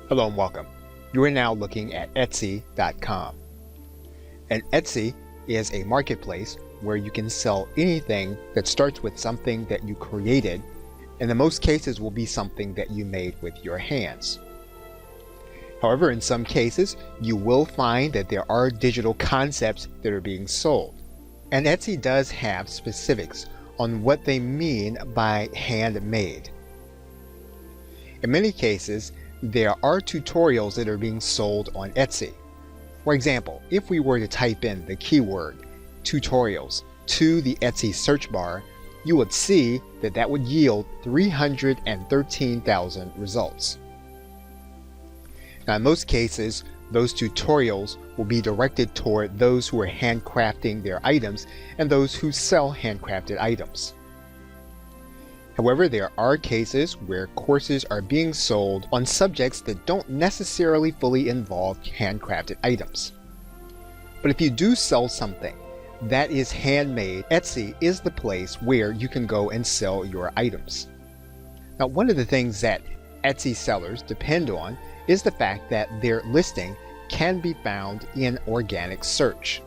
Hello and welcome. You are now looking at Etsy.com. And Etsy is a marketplace where you can sell anything that starts with something that you created, and in most cases will be something that you made with your hands. However, in some cases, you will find that there are digital concepts that are being sold. And Etsy does have specifics on what they mean by handmade. In many cases, there are tutorials that are being sold on Etsy. For example, if we were to type in the keyword tutorials to the Etsy search bar, you would see that that would yield 313,000 results. Now, in most cases, those tutorials will be directed toward those who are handcrafting their items and those who sell handcrafted items. However, there are cases where courses are being sold on subjects that don't necessarily fully involve handcrafted items. But if you do sell something that is handmade, Etsy is the place where you can go and sell your items. Now, one of the things that Etsy sellers depend on is the fact that their listing can be found in organic search.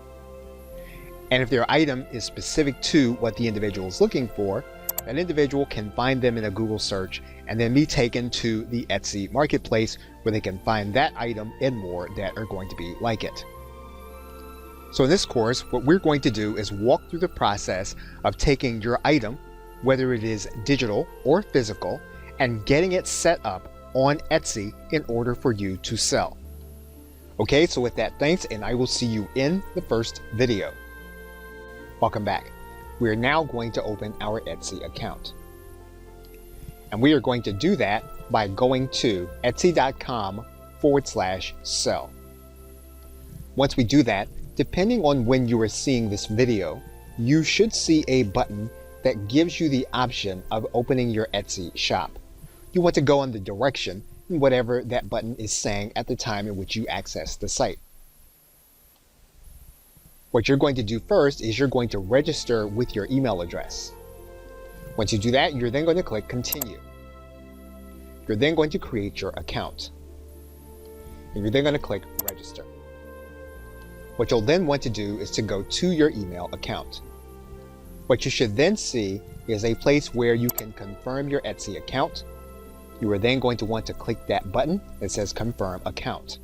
And if their item is specific to what the individual is looking for, that individual can find them in a Google search and then be taken to the Etsy marketplace where they can find that item and more that are going to be like it. So in this course, what we're going to do is walk through the process of taking your item, whether it is digital or physical, and getting it set up on Etsy in order for you to sell. Okay, so with that, thanks, and I will see you in the first video. Welcome back. We are now going to open our Etsy account. And we are going to do that by going to etsy.com/sell. Once we do that, depending on when you are seeing this video, you should see a button that gives you the option of opening your Etsy shop. You want to go in the direction in whatever that button is saying at the time in which you access the site. What you're going to do first is you're going to register with your email address. Once you do that, you're then going to click Continue. You're then going to create your account. And you're then going to click Register. What you'll then want to do is to go to your email account. What you should then see is a place where you can confirm your Etsy account. You are then going to want to click that button that says Confirm Account.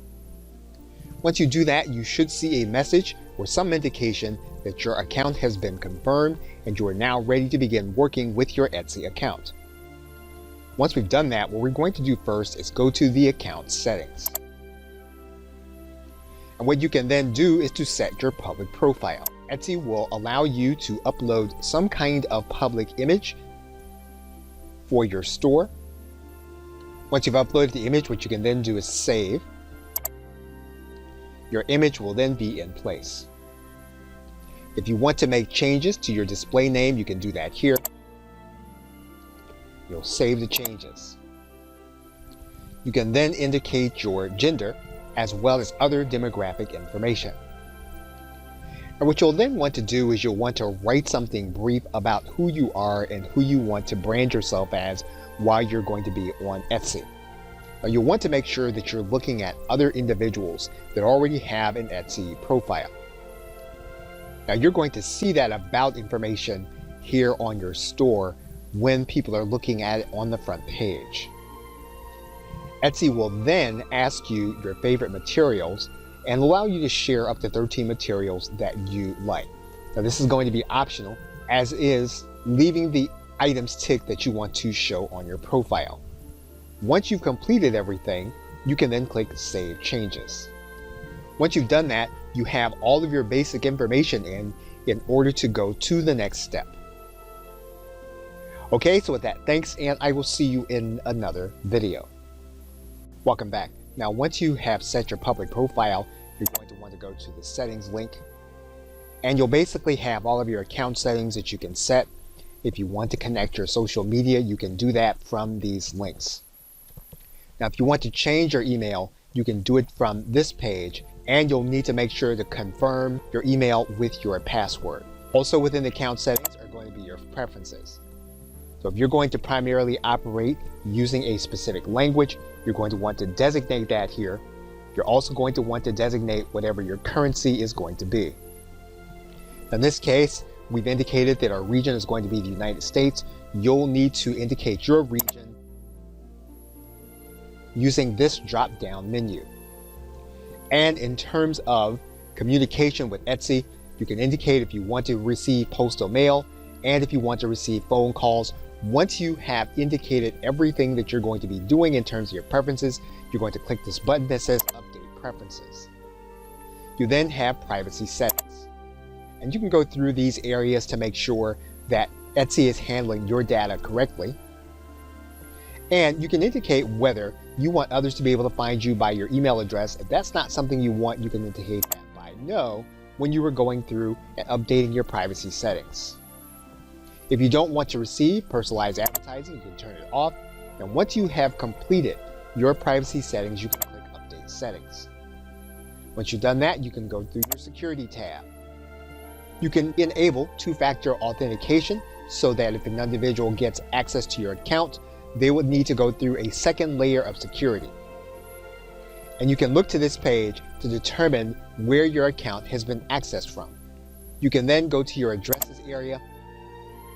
Once you do that, you should see a message or some indication that your account has been confirmed and you are now ready to begin working with your Etsy account. Once we've done that, what we're going to do first is go to the account settings. And what you can then do is to set your public profile. Etsy will allow you to upload some kind of public image for your store. Once you've uploaded the image, what you can then do is save. Your image will then be in place. If you want to make changes to your display name, you can do that here. You'll save the changes. You can then indicate your gender as well as other demographic information. And what you'll then want to do is you'll want to write something brief about who you are and who you want to brand yourself as while you're going to be on Etsy. Now, you'll want to make sure that you're looking at other individuals that already have an Etsy profile. Now, you're going to see that about information here on your store when people are looking at it on the front page. Etsy will then ask you your favorite materials and allow you to share up to 13 materials that you like. Now, this is going to be optional, as is leaving the items ticked that you want to show on your profile. Once you've completed everything, you can then click Save Changes. Once you've done that, you have all of your basic information in order to go to the next step. Okay, so with that, thanks, and I will see you in another video. Welcome back. Now, once you have set your public profile, you're going to want to go to the settings link, and you'll basically have all of your account settings that you can set. If you want to connect your social media, you can do that from these links. Now, if you want to change your email, you can do it from this page, and you'll need to make sure to confirm your email with your password. Also within the account settings are going to be your preferences. So if you're going to primarily operate using a specific language, you're going to want to designate that here. You're also going to want to designate whatever your currency is going to be. In this case, we've indicated that our region is going to be the United States. You'll need to indicate your region using this drop-down menu. And in terms of communication with Etsy, you can indicate if you want to receive postal mail and if you want to receive phone calls. Once you have indicated everything that you're going to be doing in terms of your preferences, you're going to click this button that says Update Preferences. You then have privacy settings. And you can go through these areas to make sure that Etsy is handling your data correctly. And you can indicate whether you want others to be able to find you by your email address. If that's not something you want, you can indicate that by no when you were going through and updating your privacy settings. If you don't want to receive personalized advertising, you can turn it off. And once you have completed your privacy settings, you can click Update Settings. Once you've done that, you can go through your Security tab. You can enable two-factor authentication so that if an individual gets access to your account, they would need to go through a second layer of security. And you can look to this page to determine where your account has been accessed from. You can then go to your addresses area.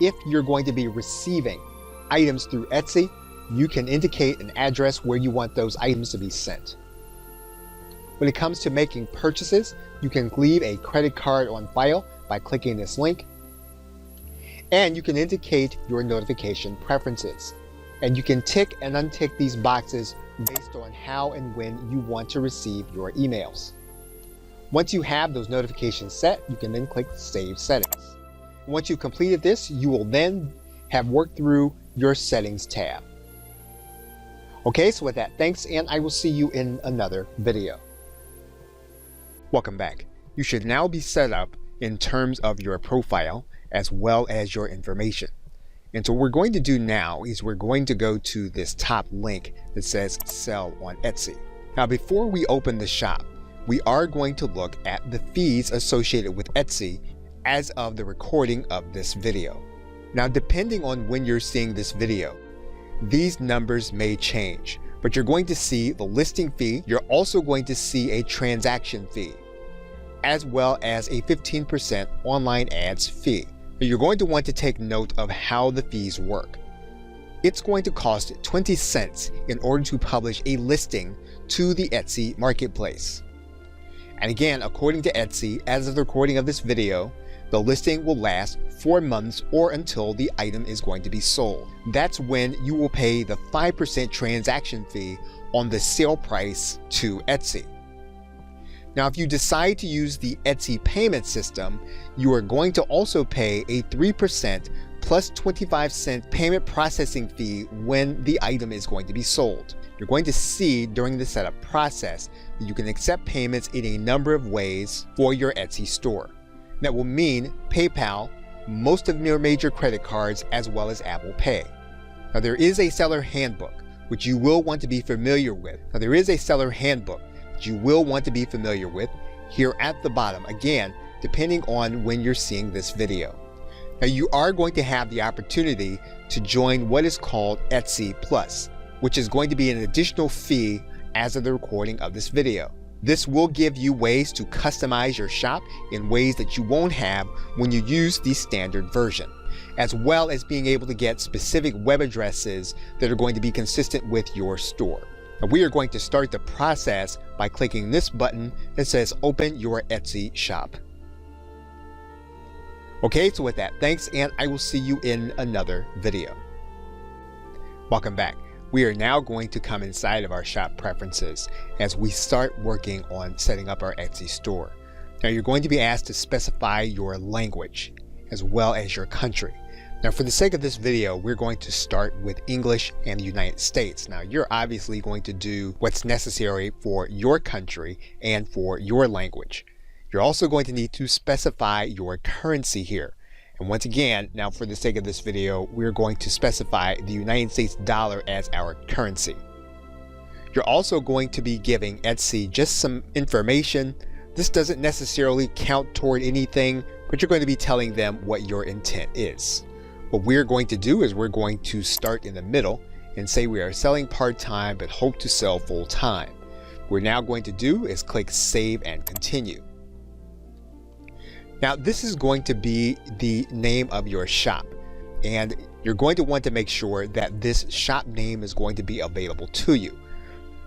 If you're going to be receiving items through Etsy, you can indicate an address where you want those items to be sent. When it comes to making purchases, you can leave a credit card on file by clicking this link. And you can indicate your notification preferences. And you can tick and untick these boxes based on how and when you want to receive your emails. Once you have those notifications set, you can then click Save Settings. Once you've completed this, you will then have worked through your Settings tab. Okay, so with that, thanks, and I will see you in another video. Welcome back. You should now be set up in terms of your profile as well as your information. And so what we're going to do now is we're going to go to this top link that says Sell on Etsy. Now, before we open the shop, we are going to look at the fees associated with Etsy as of the recording of this video. Now, depending on when you're seeing this video, these numbers may change, but you're going to see the listing fee. You're also going to see a transaction fee, as well as a 15% online ads fee. You're going to want to take note of how the fees work. It's going to cost 20 cents in order to publish a listing to the Etsy marketplace. And again, according to Etsy, as of the recording of this video, the listing will last 4 months or until the item is going to be sold. That's when you will pay the 5% transaction fee on the sale price to Etsy. Now, if you decide to use the Etsy payment system, you are going to also pay a 3% plus 25-cent payment processing fee when the item is going to be sold. You're going to see during the setup process that you can accept payments in a number of ways for your Etsy store. That will mean PayPal, most of your major credit cards, as well as Apple Pay. Now, there is a seller handbook, which you will want to be familiar with. You will want to be familiar with here at the bottom, again, depending on when you're seeing this video. Now, you are going to have the opportunity to join what is called Etsy Plus, which is going to be an additional fee as of the recording of this video. This will give you ways to customize your shop in ways that you won't have when you use the standard version, as well as being able to get specific web addresses that are going to be consistent with your store. Now, we are going to start the process by clicking this button that says Open Your Etsy Shop. Okay, so with that, thanks, and I will see you in another video. Welcome back. We are now going to come inside of our shop preferences as we start working on setting up our Etsy store. Now, you're going to be asked to specify your language as well as your country. Now, for the sake of this video, we're going to start with English and the United States. Now, you're obviously going to do what's necessary for your country and for your language. You're also going to need to specify your currency here. And once again, now for the sake of this video, we're going to specify the United States dollar as our currency. You're also going to be giving Etsy just some information. This doesn't necessarily count toward anything, but you're going to be telling them what your intent is. What we're going to do is we're going to start in the middle and say we are selling part-time but hope to sell full-time. What we're now going to do is click Save and Continue. Now this is going to be the name of your shop, and you're going to want to make sure that this shop name is going to be available to you.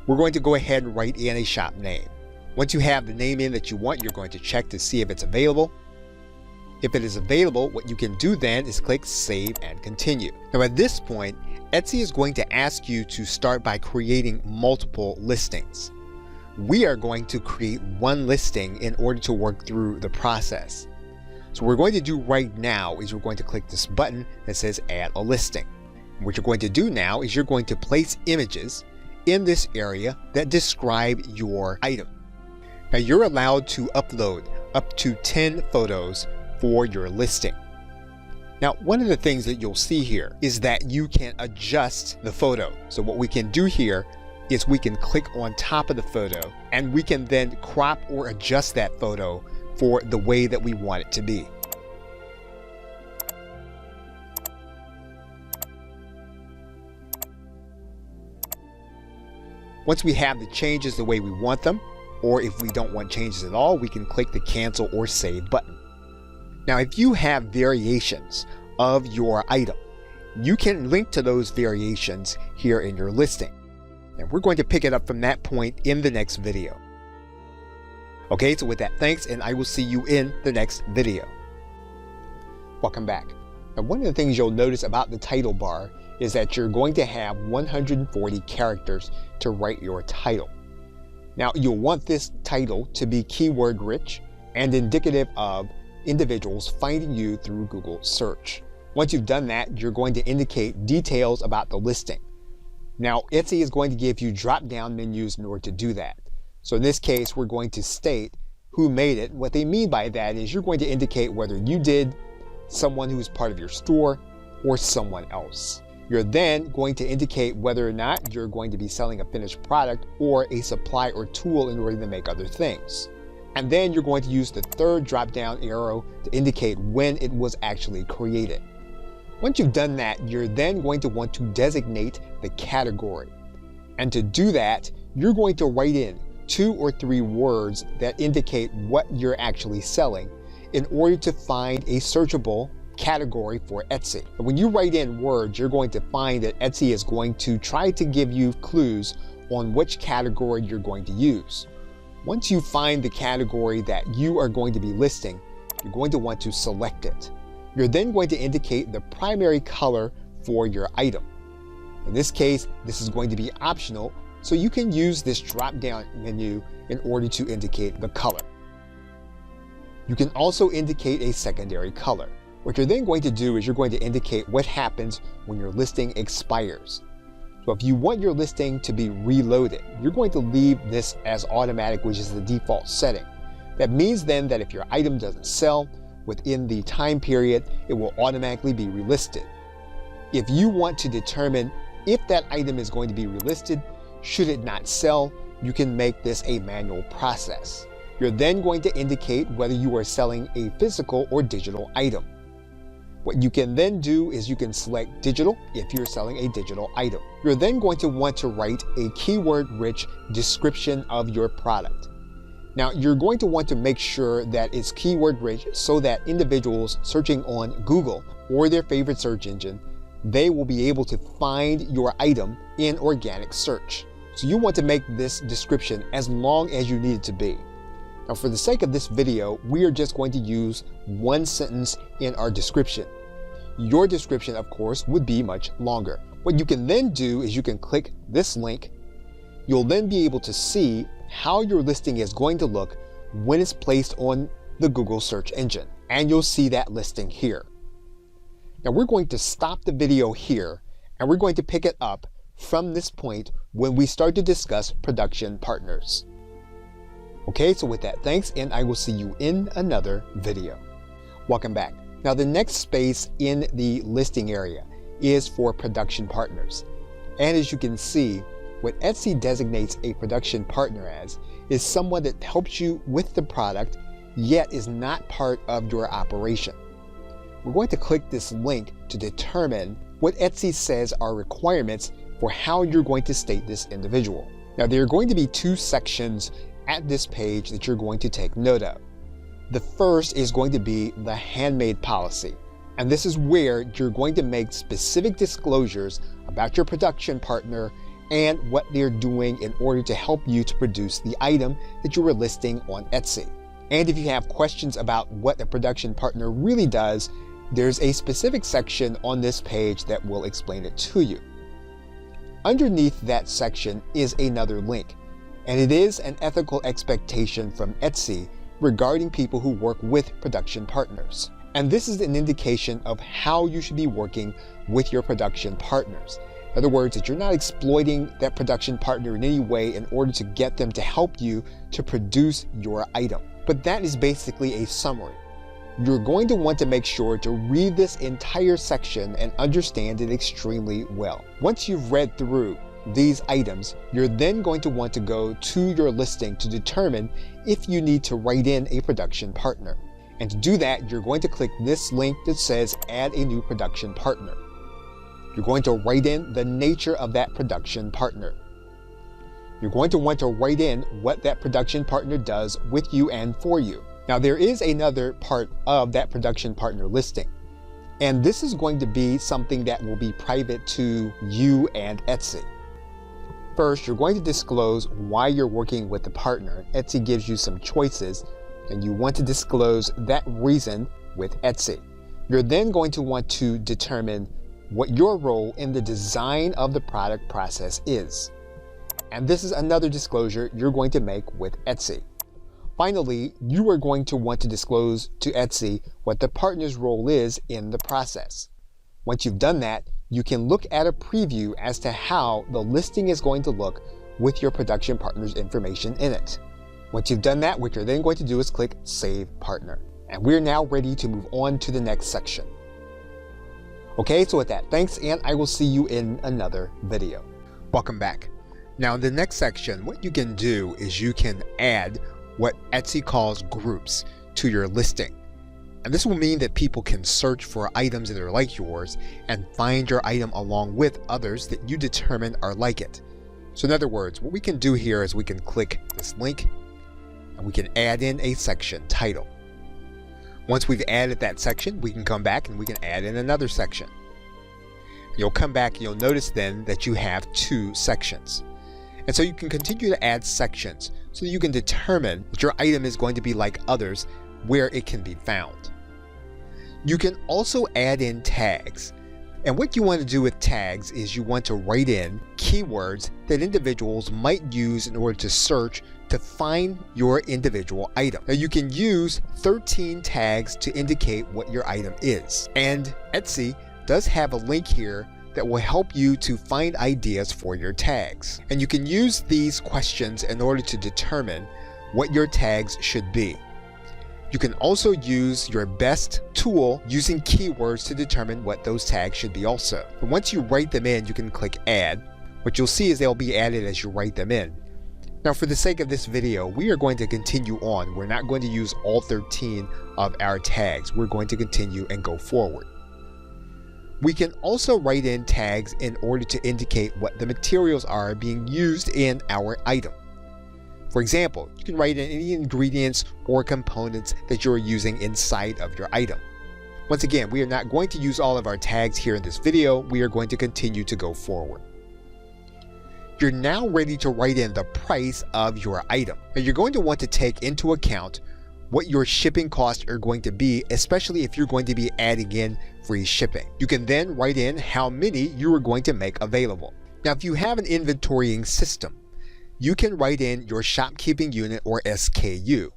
We're going to go ahead and write in a shop name. Once you have the name in that you want, you're going to check to see if it's available. If it is available, what you can do then is click Save and Continue. Now at this point, Etsy is going to ask you to start by creating multiple listings. We are going to create one listing in order to work through the process. So what we're going to do right now is we're going to click this button that says Add a Listing. And what you're going to do now is you're going to place images in this area that describe your item. Now you're allowed to upload up to 10 photos for your listing. Now, one of the things that you'll see here is that you can adjust the photo. So what we can do here is we can click on top of the photo and we can then crop or adjust that photo for the way that we want it to be. Once we have the changes the way we want them, or if we don't want changes at all, we can click the Cancel or Save button. Now, if you have variations of your item, you can link to those variations here in your listing. And we're going to pick it up from that point in the next video. Okay, so with that, thanks, and I will see you in the next video. Welcome back. Now, one of the things you'll notice about the title bar is that you're going to have 140 characters to write your title. Now, you'll want this title to be keyword rich and indicative of individuals finding you through Google search. Once you've done that, you're going to indicate details about the listing. Now, Etsy is going to give you drop-down menus in order to do that. So in this case, we're going to state who made it. What they mean by that is you're going to indicate whether you did, someone who's part of your store, or someone else. You're then going to indicate whether or not you're going to be selling a finished product or a supply or tool in order to make other things. And then you're going to use the third drop-down arrow to indicate when it was actually created. Once you've done that, you're then going to want to designate the category. And to do that, you're going to write in 2 or 3 words that indicate what you're actually selling in order to find a searchable category for Etsy. And when you write in words, you're going to find that Etsy is going to try to give you clues on which category you're going to use. Once you find the category that you are going to be listing, you're going to want to select it. You're then going to indicate the primary color for your item. In this case, this is going to be optional, so you can use this drop-down menu in order to indicate the color. You can also indicate a secondary color. What you're then going to do is you're going to indicate what happens when your listing expires. So if you want your listing to be reloaded, you're going to leave this as automatic, which is the default setting. That means then that if your item doesn't sell within the time period, it will automatically be relisted. If you want to determine if that item is going to be relisted, should it not sell, you can make this a manual process. You're then going to indicate whether you are selling a physical or digital item. What you can then do is you can select digital if you're selling a digital item. You're then going to want to write a keyword-rich description of your product. Now, you're going to want to make sure that it's keyword-rich so that individuals searching on Google or their favorite search engine, they will be able to find your item in organic search. So you want to make this description as long as you need it to be. Now, for the sake of this video, we are just going to use one sentence in our description. Your description, of course, would be much longer. What you can then do is you can click this link. You'll then be able to see how your listing is going to look when it's placed on the Google search engine. And you'll see that listing here. Now, we're going to stop the video here, and we're going to pick it up from this point when we start to discuss production partners. Okay, so with that, thanks, and I will see you in another video. Welcome back. Now, the next space in the listing area is for production partners. And as you can see, what Etsy designates a production partner as is someone that helps you with the product, yet is not part of your operation. We're going to click this link to determine what Etsy says are requirements for how you're going to state this individual. Now, there are going to be two sections at this page that you're going to take note of. The first is going to be the handmade policy. And this is where you're going to make specific disclosures about your production partner and what they're doing in order to help you to produce the item that you were listing on Etsy. And if you have questions about what a production partner really does, there's a specific section on this page that will explain it to you. Underneath that section is another link, and it is an ethical expectation from Etsy regarding people who work with production partners. And this is an indication of how you should be working with your production partners. In other words, that you're not exploiting that production partner in any way in order to get them to help you to produce your item. But that is basically a summary. You're going to want to make sure to read this entire section and understand it extremely well. Once you've read through these items, you're then going to want to go to your listing to determine if you need to write in a production partner. And to do that, you're going to click this link that says Add a new production partner. You're going to write in the nature of that production partner. You're going to want to write in what that production partner does with you and for you. Now, there is another part of that production partner listing, and this is going to be something that will be private to you and Etsy. First, you're going to disclose why you're working with the partner. Etsy gives you some choices, and you want to disclose that reason with Etsy. You're then going to want to determine what your role in the design of the product process is. And this is another disclosure you're going to make with Etsy. Finally, you are going to want to disclose to Etsy what the partner's role is in the process. Once you've done that, you can look at a preview as to how the listing is going to look with your production partner's information in it. Once you've done that, what you're then going to do is click Save Partner. And we're now ready to move on to the next section. Okay, so with that, thanks, and I will see you in another video. Welcome back. Now, in the next section, what you can do is you can add what Etsy calls groups to your listing. And this will mean that people can search for items that are like yours and find your item along with others that you determine are like it. So in other words, what we can do here is we can click this link and we can add in a section title. Once we've added that section, we can come back and we can add in another section. You'll come back and you'll notice then that you have two sections. And so you can continue to add sections so that you can determine that your item is going to be like others where it can be found. You can also add in tags. And what you want to do with tags is you want to write in keywords that individuals might use in order to search to find your individual item. Now you can use 13 tags to indicate what your item is. And Etsy does have a link here that will help you to find ideas for your tags. And you can use these questions in order to determine what your tags should be. You can also use your best tool using keywords to determine what those tags should be also. But once you write them in, you can click Add. What you'll see is they'll be added as you write them in. Now, for the sake of this video, we are going to continue on. We're not going to use all 13 of our tags. We're going to continue and go forward. We can also write in tags in order to indicate what the materials are being used in our item. For example, you can write in any ingredients or components that you're using inside of your item. Once again, we are not going to use all of our tags here in this video. We are going to continue to go forward. You're now ready to write in the price of your item. And you're going to want to take into account what your shipping costs are going to be, especially if you're going to be adding in free shipping. You can then write in how many you are going to make available. Now, if you have an inventorying system, you can write in your shopkeeping unit or SKU.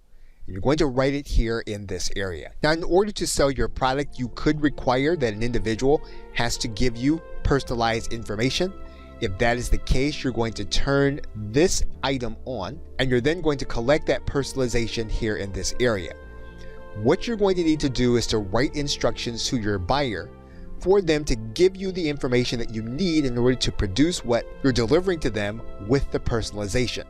You're going to write it here in this area. Now, in order to sell your product, you could require that an individual has to give you personalized information. If that is the case, you're going to turn this item on, and you're then going to collect that personalization here in this area. What you're going to need to do is to write instructions to your buyer for them to give you the information that you need in order to produce what you're delivering to them with the personalization.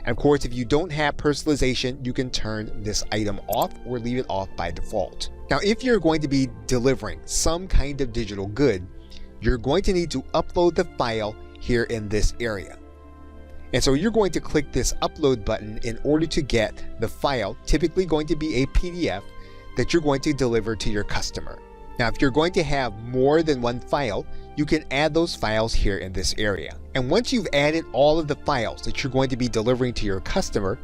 And of course, if you don't have personalization, you can turn this item off or leave it off by default. Now, if you're going to be delivering some kind of digital good, you're going to need to upload the file here in this area. And so you're going to click this upload button in order to get the file, typically going to be a PDF, that you're going to deliver to your customer. Now, if you're going to have more than one file, you can add those files here in this area. And once you've added all of the files that you're going to be delivering to your customer,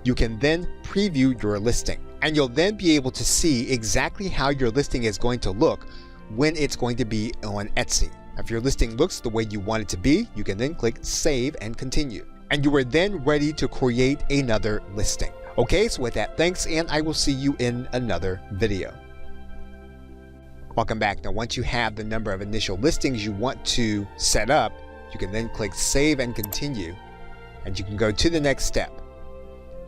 you can then preview your listing. And you'll then be able to see exactly how your listing is going to look when it's going to be on Etsy. If your listing looks the way you want it to be, you can then click Save and Continue. And you are then ready to create another listing. Okay, so with that, thanks, and I will see you in another video. Welcome back. Now, once you have the number of initial listings you want to set up, you can then click Save and Continue, and you can go to the next step.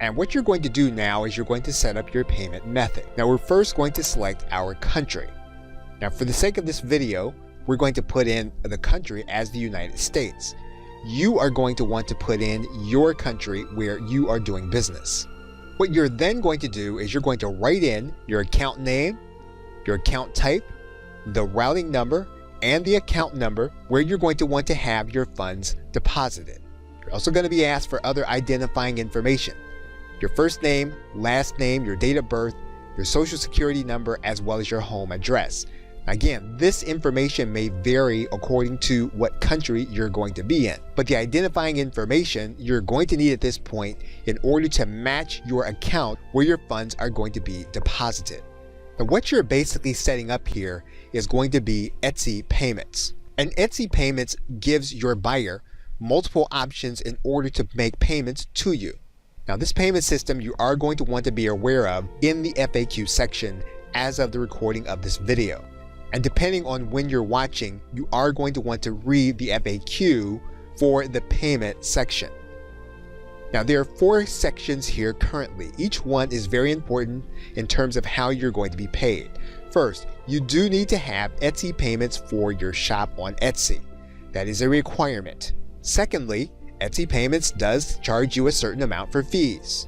And what you're going to do now is you're going to set up your payment method. Now, we're first going to select our country. Now, for the sake of this video, we're going to put in the country as the United States. You are going to want to put in your country where you are doing business. What you're then going to do is you're going to write in your account name, your account type, the routing number, and the account number where you're going to want to have your funds deposited. You're also going to be asked for other identifying information: your first name, last name, your date of birth, your social security number, as well as your home address. Again, this information may vary according to what country you're going to be in, but the identifying information you're going to need at this point in order to match your account where your funds are going to be deposited. Now, what you're basically setting up here is going to be Etsy payments. And Etsy payments gives your buyer multiple options in order to make payments to you. Now, this payment system you are going to want to be aware of in the FAQ section as of the recording of this video. And depending on when you're watching, you are going to want to read the FAQ for the payment section. Now, there are 4 sections here currently. Each one is very important in terms of how you're going to be paid. First, you do need to have Etsy payments for your shop on Etsy. That is a requirement. Secondly, Etsy payments does charge you a certain amount for fees.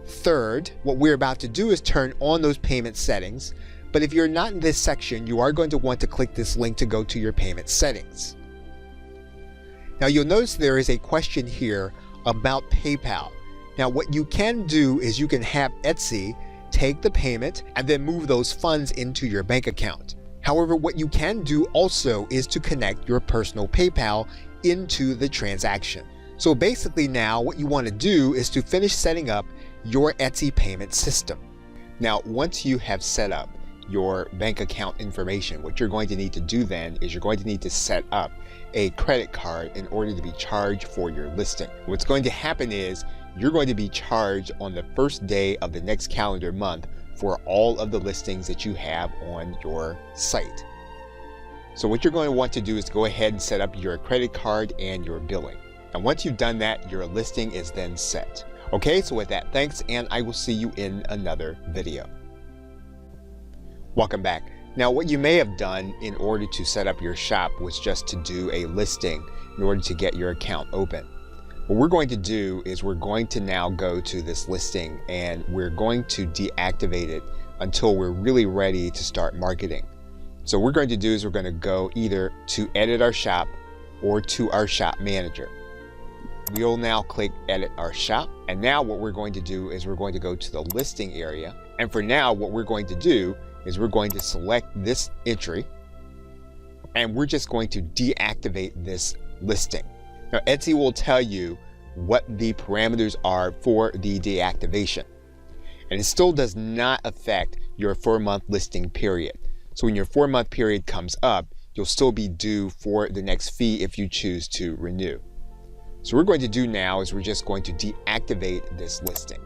Third, what we're about to do is turn on those payment settings. But if you're not in this section, you are going to want to click this link to go to your payment settings. Now, you'll notice there is a question here about PayPal. Now, what you can do is you can have Etsy take the payment and then move those funds into your bank account. However, what you can do also is to connect your personal PayPal into the transaction. So basically now what you want to do is to finish setting up your Etsy payment system. Now, once you have set up your bank account information, what you're going to need to do then is you're going to need to set up a credit card in order to be charged for your listing. What's going to happen is you're going to be charged on the first day of the next calendar month for all of the listings that you have on your site. So what you're going to want to do is go ahead and set up your credit card and your billing. And once you've done that, your listing is then set. Okay, so with that, thanks, and I will see you in another video. Welcome back. Now, what you may have done in order to set up your shop was just to do a listing in order to get your account open. What we're going to do is we're going to now go to this listing and we're going to deactivate it until we're really ready to start marketing. So what we're going to do is we're going to go either to edit our shop or to our shop manager. We'll now click edit our shop, and now what we're going to do is we're going to go to the listing area, and for now what we're going to do is we're going to select this entry and we're just going to deactivate this listing. Now, Etsy will tell you what the parameters are for the deactivation, and it still does not affect your 4-month listing period. So when your 4-month period comes up, you'll still be due for the next fee if you choose to renew. So what we're going to do now is we're just going to deactivate this listing.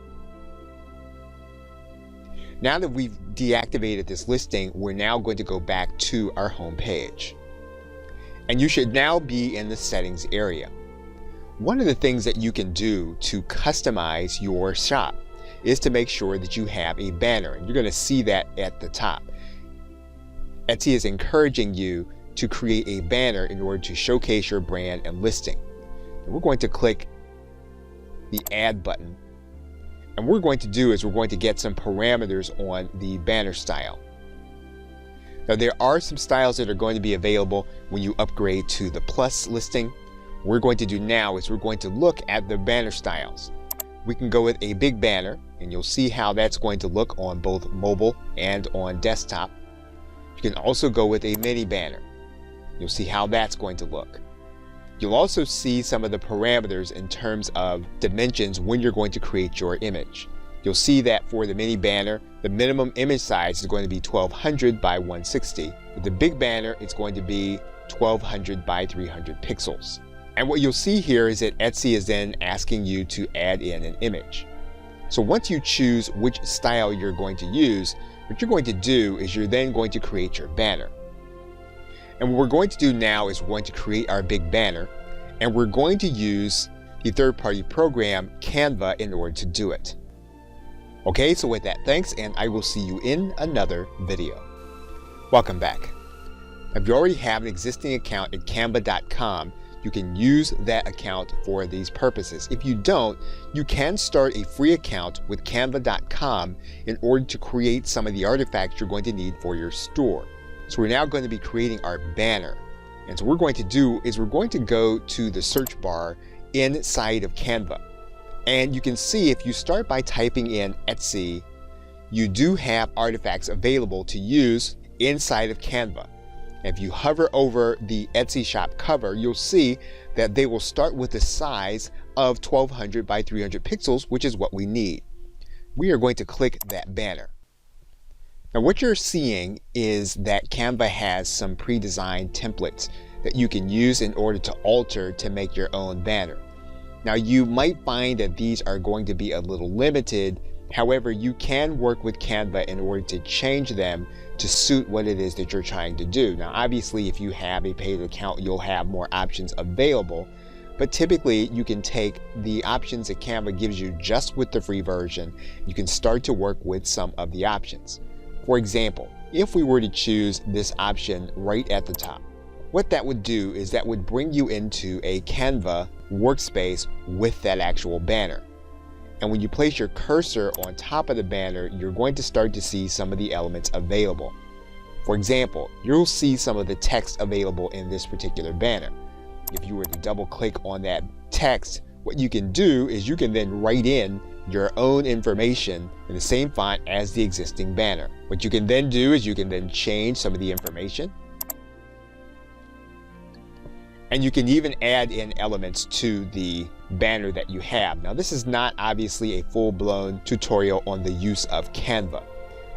Now that we've deactivated this listing, we're now going to go back to our home page. And you should now be in the settings area. One of the things that you can do to customize your shop is to make sure that you have a banner, and you're going to see that at the top. Etsy is encouraging you to create a banner in order to showcase your brand and listing. And we're going to click the add button. And what we're going to do is we're going to get some parameters on the banner style. Now there are some styles that are going to be available when you upgrade to the Plus listing. What we're going to do now is we're going to look at the banner styles. We can go with a big banner, and you'll see how that's going to look on both mobile and on desktop. You can also go with a mini banner. You'll see how that's going to look. You'll also see some of the parameters in terms of dimensions when you're going to create your image. You'll see that for the mini banner, the minimum image size is going to be 1200 by 160. With the big banner, it's going to be 1200 by 300 pixels. And what you'll see here is that Etsy is then asking you to add in an image. So once you choose which style you're going to use, what you're going to do is you're then going to create your banner. And what we're going to do now is we're going to create our big banner, and we're going to use the third-party program Canva in order to do it. Okay, so with that, thanks, and I will see you in another video. Welcome back. If you already have an existing account at canva.com, you can use that account for these purposes. If you don't, you can start a free account with canva.com in order to create some of the artifacts you're going to need for your store. So we're now going to be creating our banner. And so what we're going to do is we're going to go to the search bar inside of Canva. And you can see if you start by typing in Etsy, you do have artifacts available to use inside of Canva. If you hover over the Etsy shop cover, you'll see that they will start with a size of 1200 by 300 pixels, which is what we need. We are going to click that banner. Now what you're seeing is that Canva has some pre-designed templates that you can use in order to alter to make your own banner. Now you might find that these are going to be a little limited. However, you can work with Canva in order to change them to suit what it is that you're trying to do. Now obviously if you have a paid account, you'll have more options available, but typically you can take the options that Canva gives you just with the free version. You can start to work with some of the options. For example, if we were to choose this option right at the top, what that would do is that would bring you into a Canva workspace with that actual banner. And when you place your cursor on top of the banner, you're going to start to see some of the elements available. For example, you'll see some of the text available in this particular banner. If you were to double click on that text, what you can do is you can then write in your own information in the same font as the existing banner. What you can then do is you can then change some of the information. And you can even add in elements to the banner that you have. Now this is not obviously a full-blown tutorial on the use of Canva.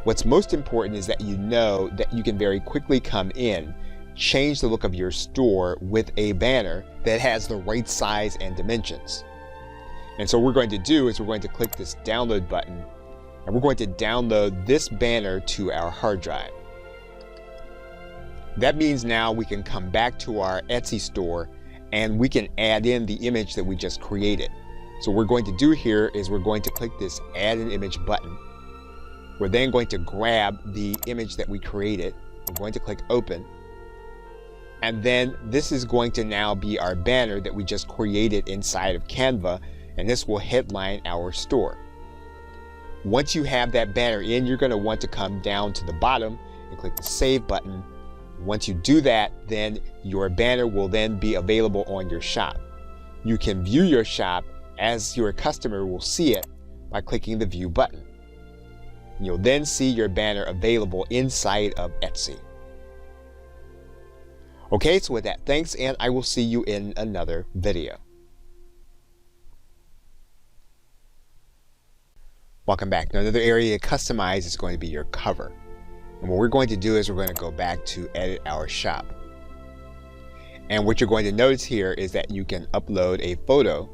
What's most important is that you know that you can very quickly come in, change the look of your store with a banner that has the right size and dimensions. And so what we're going to do is we're going to click this download button, and we're going to download this banner to our hard drive. That means now we can come back to our Etsy store and we can add in the image that we just created. So what we're going to do here is we're going to click this add an image button. We're then going to grab the image that we created. We're going to click open. And then this is going to now be our banner that we just created inside of Canva, and this will headline our store. Once you have that banner in, you're going to want to come down to the bottom and click the save button. Once you do that, then your banner will then be available on your shop. You can view your shop as your customer will see it by clicking the view button. You'll then see your banner available inside of Etsy. Okay, so with that, thanks, and I will see you in another video. Welcome back. Now, another area to customize is going to be your cover. And what we're going to do is we're going to go back to edit our shop. And what you're going to notice here is that you can upload a photo.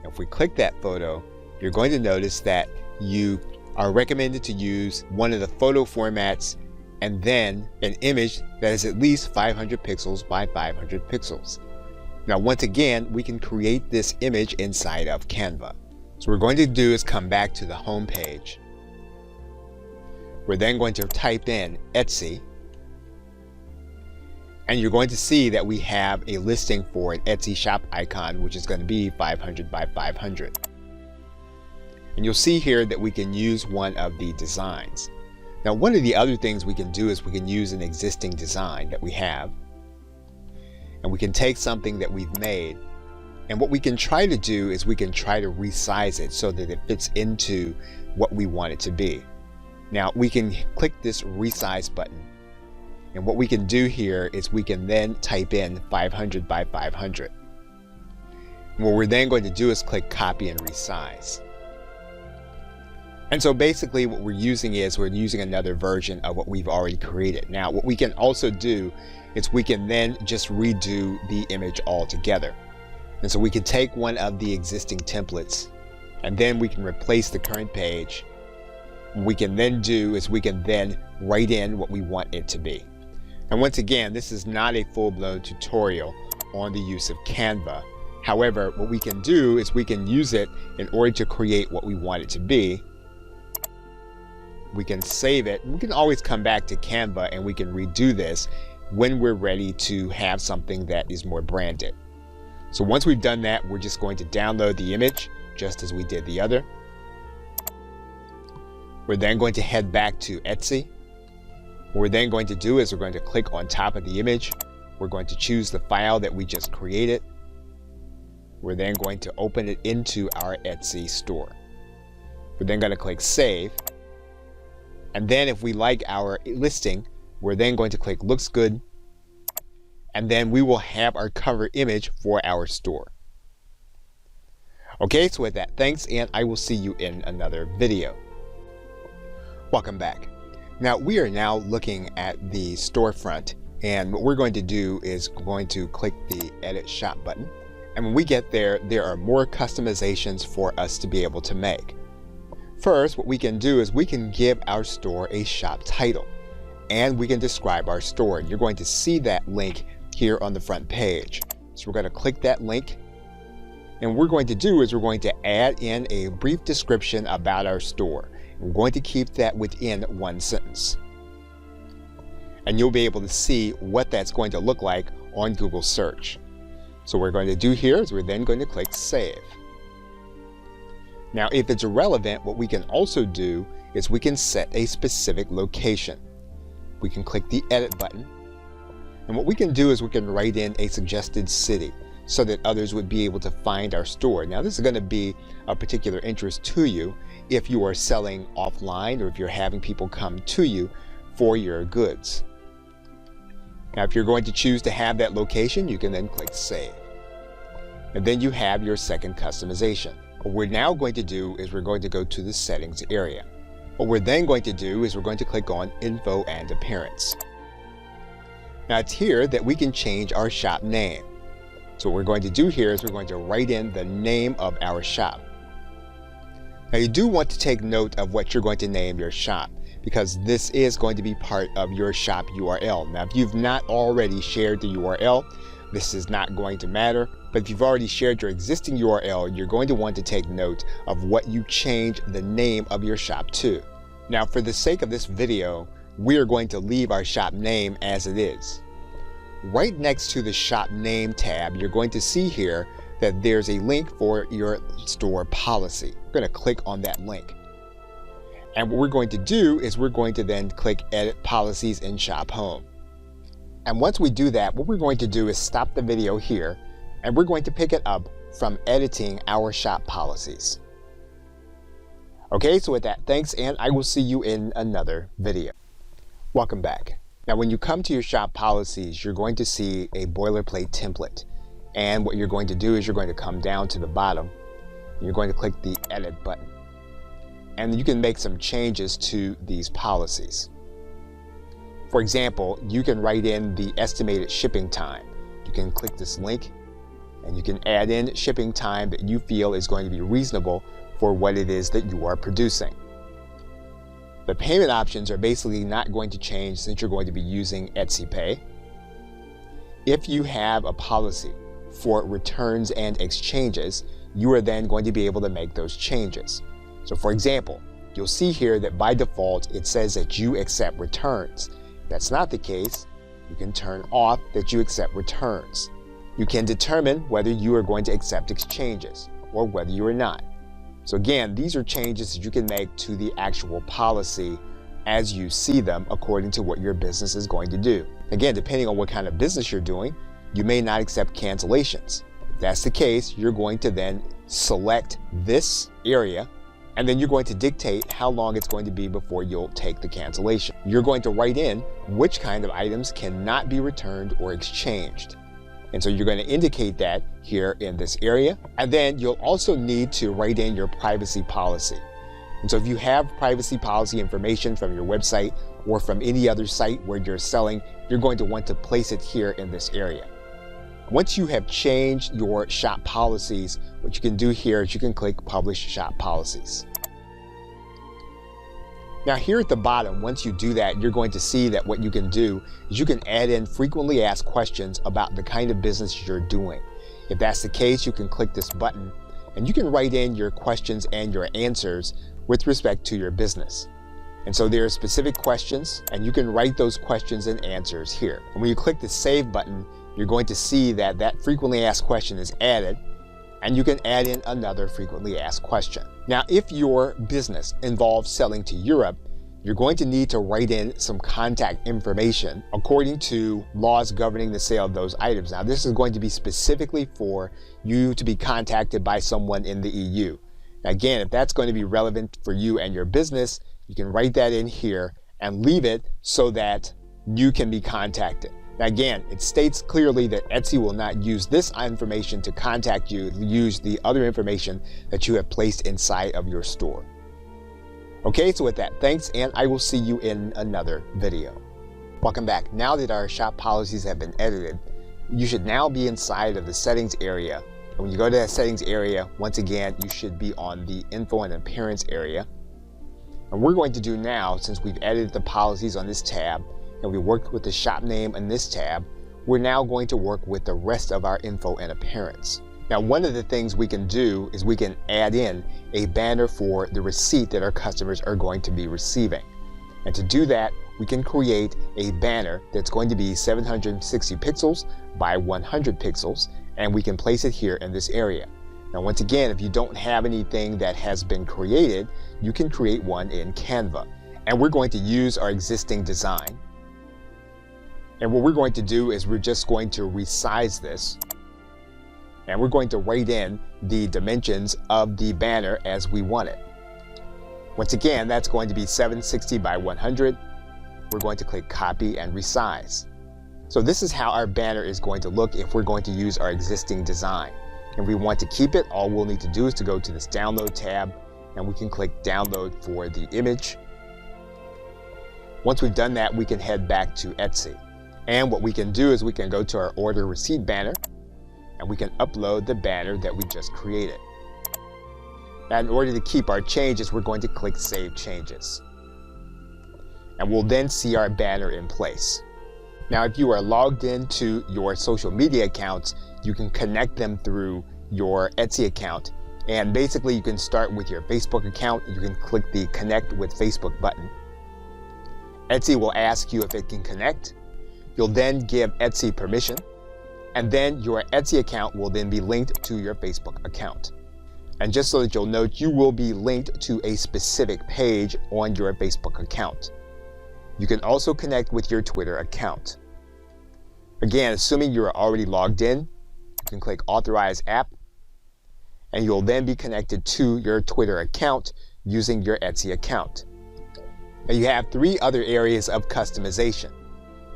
If we click that photo, you're going to notice that you are recommended to use one of the photo formats and then an image that is at least 500 pixels by 500 pixels. Now, once again, we can create this image inside of Canva. So what we're going to do is come back to the home page. We're then going to type in Etsy, and you're going to see that we have a listing for an Etsy shop icon, which is going to be 500 by 500. And you'll see here that we can use one of the designs. Now, one of the other things we can do is we can use an existing design that we have, and we can take something that we've made, and what we can try to do is we can try to resize it so that it fits into what we want it to be. Now, we can click this resize button, and what we can do here is we can then type in 500 by 500. And what we're then going to do is click copy and resize. And so basically what we're using is we're using another version of what we've already created. Now, what we can also do is we can then just redo the image altogether. And so we can take one of the existing templates, and then we can replace the current page. What we can then do is we can then write in what we want it to be. And once again, this is not a full-blown tutorial on the use of Canva. However, what we can do is we can use it in order to create what we want it to be. We can save it. We can always come back to Canva and we can redo this when we're ready to have something that is more branded. So once we've done that, we're just going to download the image just as we did the other. We're then going to head back to Etsy. What we're then going to do is we're going to click on top of the image. We're going to choose the file that we just created. We're then going to open it into our Etsy store. We're then going to click Save. And then if we like our listing, we're then going to click Looks Good. And then we will have our cover image for our store. Okay, so with that, thanks, and I will see you in another video. Welcome back. Now we are now looking at the storefront, and what we're going to do is going to click the Edit Shop button. And when we get there, there are more customizations for us to be able to make. First, what we can do is we can give our store a shop title, and we can describe our store. You're going to see that link here on the front page. So we're going to click that link, and what we're going to do is we're going to add in a brief description about our store. We're going to keep that within one sentence. And you'll be able to see what that's going to look like on Google search. So what we're going to do here is we're then going to click Save. Now, if it's relevant, what we can also do is we can set a specific location. We can click the Edit button. And what we can do is we can write in a suggested city so that others would be able to find our store. Now, this is going to be of particular interest to you if you are selling offline or if you're having people come to you for your goods. Now, if you're going to choose to have that location, you can then click Save. And then you have your second customization. What we're now going to do is we're going to go to the Settings area. What we're then going to do is we're going to click on Info and Appearance. Now, it's here that we can change our shop name. So what we're going to do here is we're going to write in the name of our shop. Now, you do want to take note of what you're going to name your shop, because this is going to be part of your shop URL. Now, if you've not already shared the URL, this is not going to matter. But if you've already shared your existing URL, you're going to want to take note of what you change the name of your shop to. Now, for the sake of this video, we are going to leave our shop name as it is. Right next to the shop name tab, you're going to see here that there's a link for your store policy. We're going to click on that link. And what we're going to do is we're going to then click Edit Policies in Shop Home. And once we do that, what we're going to do is stop the video here, and we're going to pick it up from editing our shop policies. Okay, so with that, thanks, and I will see you in another video. Welcome back. Now, when you come to your shop policies, you're going to see a boilerplate template. And what you're going to do is you're going to come down to the bottom. And you're going to click the Edit button. And you can make some changes to these policies. For example, you can write in the estimated shipping time. You can click this link, and you can add in shipping time that you feel is going to be reasonable for what it is that you are producing. The payment options are basically not going to change since you're going to be using Etsy Pay. If you have a policy for returns and exchanges, you are then going to be able to make those changes. So for example, you'll see here that by default it says that you accept returns. If that's not the case, you can turn off that you accept returns. You can determine whether you are going to accept exchanges or whether you are not. So again, these are changes that you can make to the actual policy as you see them according to what your business is going to do. Again, depending on what kind of business you're doing, you may not accept cancellations. If that's the case, you're going to then select this area, and then you're going to dictate how long it's going to be before you'll take the cancellation. You're going to write in which kind of items cannot be returned or exchanged. And so you're going to indicate that here in this area. And then you'll also need to write in your privacy policy. And so if you have privacy policy information from your website or from any other site where you're selling, you're going to want to place it here in this area. Once you have changed your shop policies, what you can do here is you can click Publish Shop Policies. Now here at the bottom, once you do that, you're going to see that what you can do is you can add in frequently asked questions about the kind of business you're doing. If that's the case, you can click this button and you can write in your questions and your answers with respect to your business. And so there are specific questions and you can write those questions and answers here. And when you click the Save button, you're going to see that that frequently asked question is added, and you can add in another frequently asked question. Now, if your business involves selling to Europe, you're going to need to write in some contact information according to laws governing the sale of those items. Now, this is going to be specifically for you to be contacted by someone in the EU. Again, if that's going to be relevant for you and your business, you can write that in here and leave it so that you can be contacted. Now again, it states clearly that Etsy will not use this information to contact you, use the other information that you have placed inside of your store. Okay, so with that, thanks, and I will see you in another video. Welcome back. Now that our shop policies have been edited, you should now be inside of the settings area. And when you go to that settings area, once again, you should be on the info and appearance area. And we're going to do now, since we've edited the policies on this tab, and we worked with the shop name in this tab, we're now going to work with the rest of our info and appearance. Now, one of the things we can do is we can add in a banner for the receipt that our customers are going to be receiving. And to do that, we can create a banner that's going to be 760 pixels by 100 pixels, and we can place it here in this area. Now, once again, if you don't have anything that has been created, you can create one in Canva. And we're going to use our existing design. And what we're going to do is we're just going to resize this, and we're going to write in the dimensions of the banner as we want it. Once again, that's going to be 760 by 100. We're going to click Copy and Resize. So this is how our banner is going to look if we're going to use our existing design. And we want to keep it, all we'll need to do is to go to this Download tab, and we can click Download for the image. Once we've done that, we can head back to Etsy. And what we can do is we can go to our order receipt banner, and we can upload the banner that we just created. Now, in order to keep our changes, we're going to click Save Changes. And we'll then see our banner in place. Now, if you are logged into your social media accounts, you can connect them through your Etsy account. And basically, you can start with your Facebook account. You can click the Connect with Facebook button. Etsy will ask you if it can connect. You'll then give Etsy permission, and then your Etsy account will then be linked to your Facebook account. And just so that you'll note, you will be linked to a specific page on your Facebook account. You can also connect with your Twitter account. Again, assuming you are already logged in, you can click Authorize App, and you'll then be connected to your Twitter account using your Etsy account. Now you have three other areas of customization.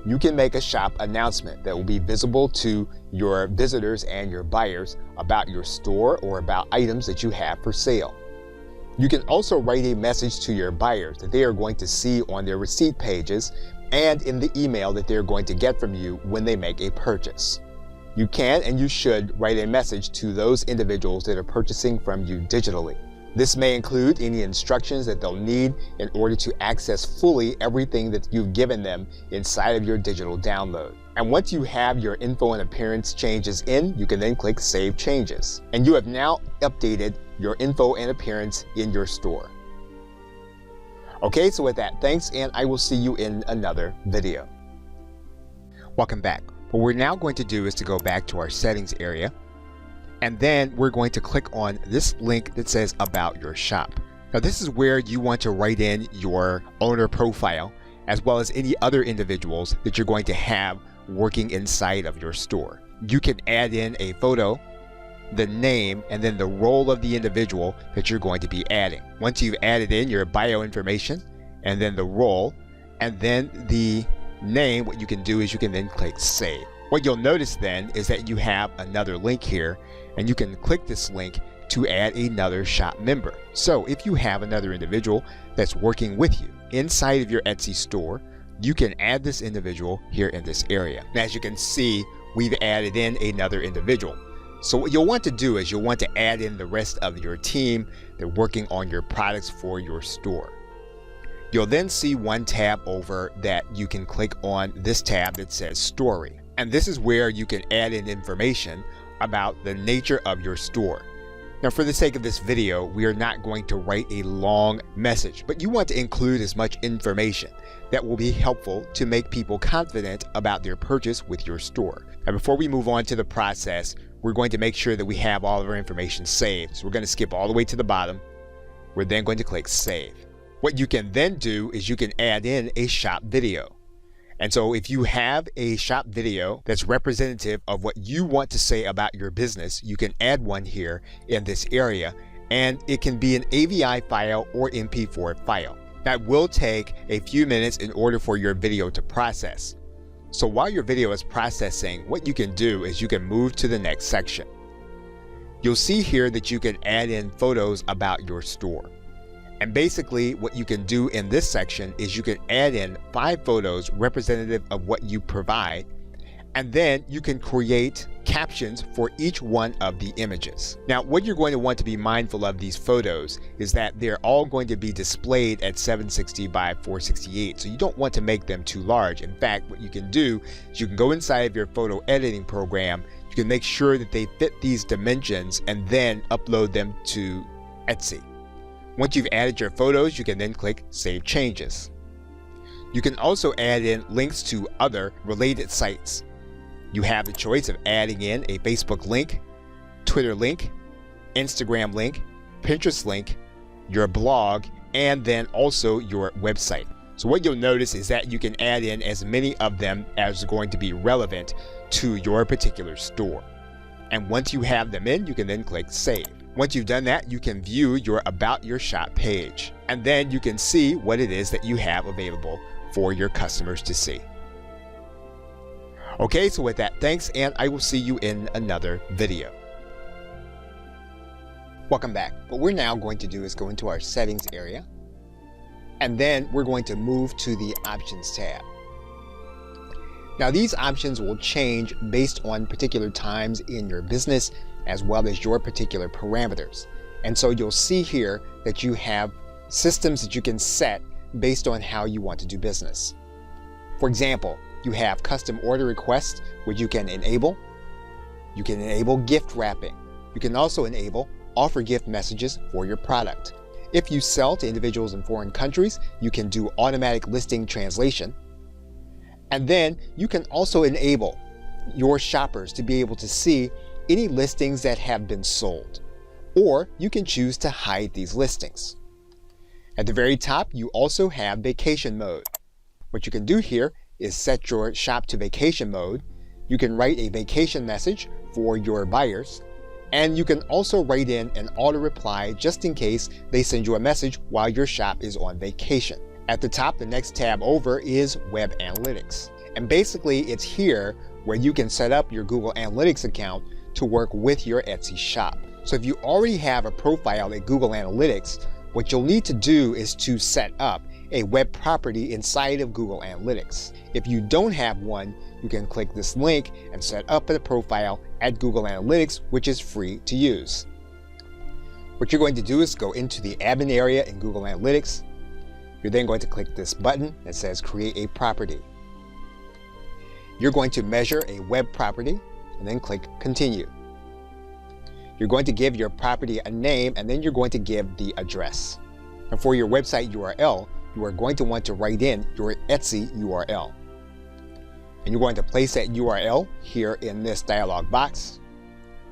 You can make a shop announcement that will be visible to your visitors and your buyers about your store or about items that you have for sale. You can also write a message to your buyers that they are going to see on their receipt pages and in the email that they're going to get from you when they make a purchase. You can and you should write a message to those individuals that are purchasing from you digitally. This may include any instructions that they'll need in order to access fully everything that you've given them inside of your digital download. And once you have your info and appearance changes in, you can then click Save Changes. And you have now updated your info and appearance in your store. Okay, so with that, thanks, and I will see you in another video. Welcome back. What we're now going to do is to go back to our settings area. And then we're going to click on this link that says About Your Shop. Now this is where you want to write in your owner profile as well as any other individuals that you're going to have working inside of your store. You can add in a photo, the name, and then the role of the individual that you're going to be adding. Once you've added in your bio information and then the role and then the name, what you can do is you can then click Save. What you'll notice then is that you have another link here, and you can click this link to add another shop member. So if you have another individual that's working with you inside of your Etsy store, you can add this individual here in this area. And as you can see, we've added in another individual. So what you'll want to do is you'll want to add in the rest of your team that are working on your products for your store. You'll then see one tab over that you can click on, this tab that says Story. And this is where you can add in information about the nature of your store. Now for the sake of this video, we are not going to write a long message, but you want to include as much information that will be helpful to make people confident about their purchase with your store. Now before we move on to the process, we're going to make sure that we have all of our information saved. So we're going to skip all the way to the bottom. We're then going to click Save. What you can then do is you can add in a shop video. And so if you have a shop video that's representative of what you want to say about your business, you can add one here in this area, and it can be an AVI file or MP4 file. That will take a few minutes in order for your video to process. So while your video is processing, what you can do is you can move to the next section. You'll see here that you can add in photos about your store. And basically what you can do in this section is you can add in 5 photos representative of what you provide, and then you can create captions for each one of the images. Now what you're going to want to be mindful of these photos is that they're all going to be displayed at 760 by 468, so you don't want to make them too large. In fact, what you can do is you can go inside of your photo editing program, you can make sure that they fit these dimensions and then upload them to Etsy. Once you've added your photos, you can then click Save Changes. You can also add in links to other related sites. You have the choice of adding in a Facebook link, Twitter link, Instagram link, Pinterest link, your blog, and then also your website. So what you'll notice is that you can add in as many of them as are going to be relevant to your particular store. And once you have them in, you can then click Save. Once you've done that, you can view your About Your Shop page, and then you can see what it is that you have available for your customers to see. Okay, so with that, thanks, and I will see you in another video. Welcome back. What we're now going to do is go into our settings area, and then we're going to move to the Options tab. Now these options will change based on particular times in your business as well as your particular parameters. And so you'll see here that you have systems that you can set based on how you want to do business. For example, you have custom order requests, which you can enable. You can enable gift wrapping. You can also enable offer gift messages for your product. If you sell to individuals in foreign countries, you can do automatic listing translation. And then you can also enable your shoppers to be able to see any listings that have been sold, or you can choose to hide these listings. At the very top, you also have vacation mode. What you can do here is set your shop to vacation mode. You can write a vacation message for your buyers, and you can also write in an auto reply just in case they send you a message while your shop is on vacation. At the top, the next tab over is Web Analytics. And basically it's here where you can set up your Google Analytics account to work with your Etsy shop. So if you already have a profile at Google Analytics, what you'll need to do is to set up a web property inside of Google Analytics. If you don't have one, you can click this link and set up a profile at Google Analytics, which is free to use. What you're going to do is go into the admin area in Google Analytics. You're then going to click this button that says Create a Property. You're going to measure a web property and then click Continue. You're going to give your property a name, and then you're going to give the address. And for your website URL, you are going to want to write in your Etsy URL. And you're going to place that URL here in this dialog box.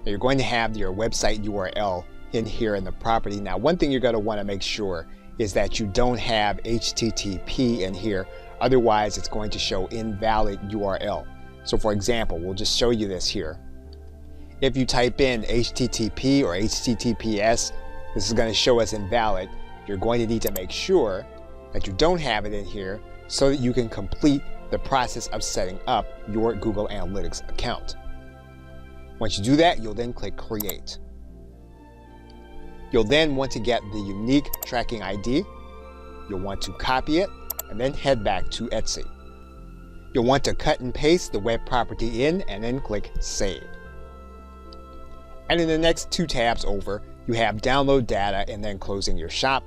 Now, you're going to have your website URL in here in the property. Now, one thing you're going to want to make sure is that you don't have HTTP in here. Otherwise, it's going to show invalid URL. So for example, we'll just show you this here. If you type in HTTP or HTTPS, this is going to show us invalid. You're going to need to make sure that you don't have it in here so that you can complete the process of setting up your Google Analytics account. Once you do that, you'll then click Create. You'll then want to get the unique tracking ID. You'll want to copy it and then head back to Etsy. You'll want to cut and paste the web property in and then click Save. And in the next 2 tabs over, you have Download Data and then Closing Your Shop.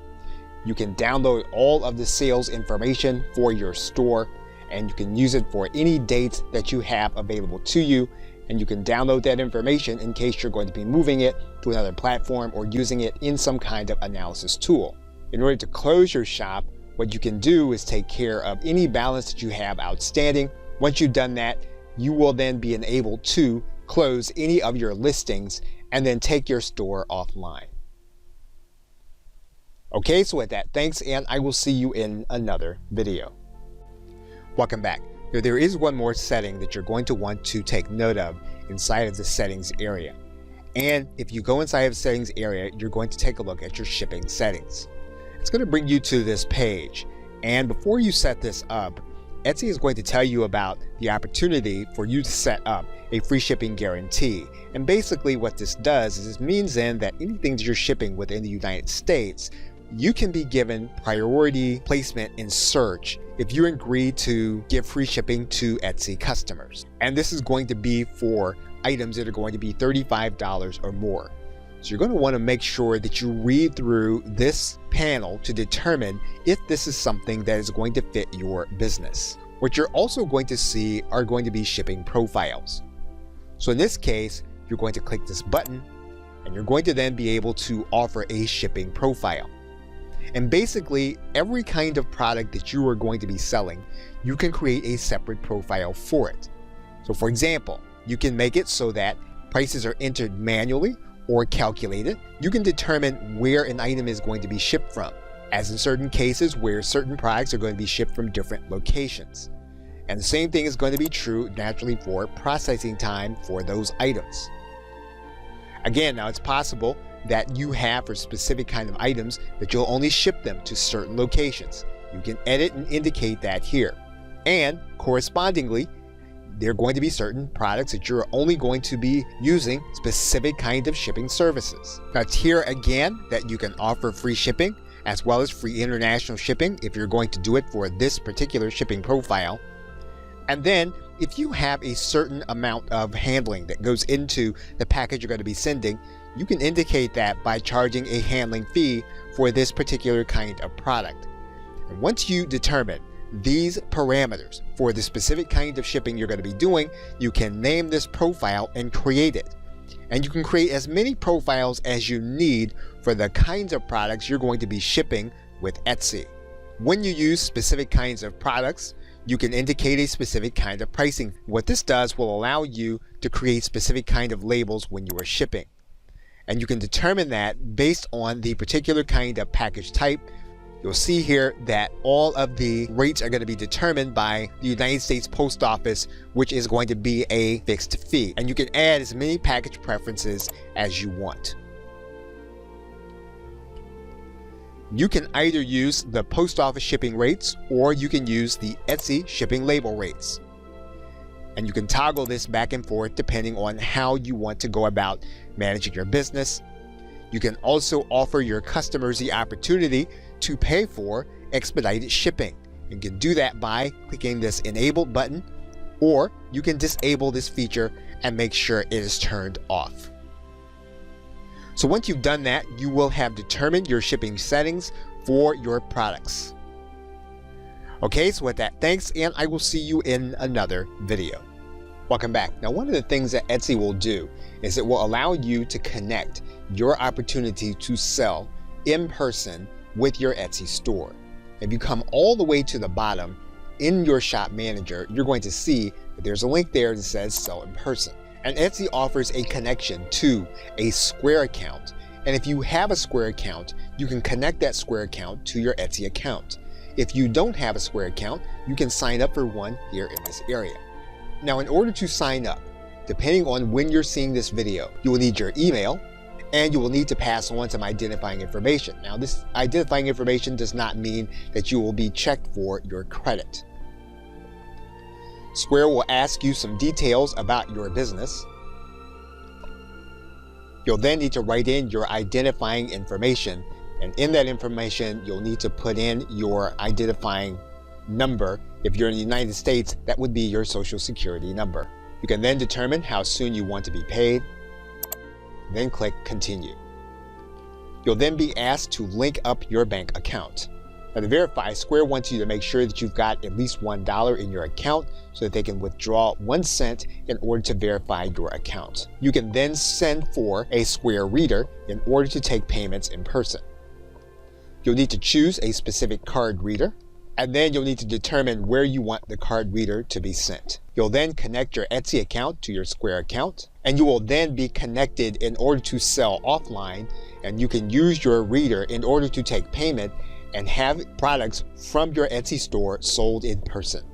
You can download all of the sales information for your store, and you can use it for any dates that you have available to you. And you can download that information in case you're going to be moving it to another platform or using it in some kind of analysis tool. In order to close your shop, what you can do is take care of any balance that you have outstanding. Once you've done that, you will then be enabled to close any of your listings and then take your store offline. Okay, so with that, thanks, and I will see you in another video. Welcome back. There is one more setting that you're going to want to take note of inside of the settings area. And if you go inside of the settings area, you're going to take a look at your shipping settings. It's going to bring you to this page. And before you set this up, Etsy is going to tell you about the opportunity for you to set up a free shipping guarantee. And basically what this does is it means then that anything that you're shipping within the United States, you can be given priority placement in search if you agree to give free shipping to Etsy customers. And this is going to be for items that are going to be $35 or more. So you're going to want to make sure that you read through this panel to determine if this is something that is going to fit your business. What you're also going to see are going to be shipping profiles. So in this case, you're going to click this button and you're going to then be able to offer a shipping profile. And basically, every kind of product that you are going to be selling, you can create a separate profile for it. So for example, you can make it so that prices are entered manually or calculated. You can determine where an item is going to be shipped from, as in certain cases where certain products are going to be shipped from different locations. And the same thing is going to be true naturally for processing time for those items. Again, now it's possible that you have for specific kind of items that you'll only ship them to certain locations. You can edit and indicate that here. And correspondingly, there are going to be certain products that you're only going to be using specific kind of shipping services. Now it's here again that you can offer free shipping as well as free international shipping if you're going to do it for this particular shipping profile. And then if you have a certain amount of handling that goes into the package you're going to be sending, you can indicate that by charging a handling fee for this particular kind of product. And once you determine these parameters for the specific kind of shipping you're going to be doing, you can name this profile and create it. And you can create as many profiles as you need for the kinds of products you're going to be shipping with Etsy. When you use specific kinds of products, you can indicate a specific kind of pricing. What this does will allow you to create specific kind of labels when you are shipping. And you can determine that based on the particular kind of package type. You'll see here that all of the rates are going to be determined by the United States Post Office, which is going to be a fixed fee. And you can add as many package preferences as you want. You can either use the post office shipping rates or you can use the Etsy shipping label rates. And you can toggle this back and forth depending on how you want to go about managing your business. You can also offer your customers the opportunity to pay for expedited shipping. You can do that by clicking this enable button, or you can disable this feature and make sure it is turned off. So once you've done that, you will have determined your shipping settings for your products. Okay, so with that, thanks, and I will see you in another video. Welcome back. Now, one of the things that Etsy will do is it will allow you to connect your opportunity to sell in person with your Etsy store. If you come all the way to the bottom in your shop manager, you're going to see that there's a link there that says sell in person. And Etsy offers a connection to a Square account. And if you have a Square account, you can connect that Square account to your Etsy account. If you don't have a Square account, you can sign up for one here in this area. Now, in order to sign up, depending on when you're seeing this video, you will need your email, and you will need to pass on some identifying information. Now, this identifying information does not mean that you will be checked for your credit. Square will ask you some details about your business. You'll then need to write in your identifying information, and in that information, you'll need to put in your identifying number. If you're in the United States, that would be your Social Security number. You can then determine how soon you want to be paid, then click Continue. You'll then be asked to link up your bank account. Now, to verify, Square wants you to make sure that you've got at least $1 in your account so that they can withdraw 1 cent in order to verify your account. You can then send for a Square reader in order to take payments in person. You'll need to choose a specific card reader, and then you'll need to determine where you want the card reader to be sent. You'll then connect your Etsy account to your Square account, and you will then be connected in order to sell offline, and you can use your reader in order to take payment and have products from your Etsy store sold in person.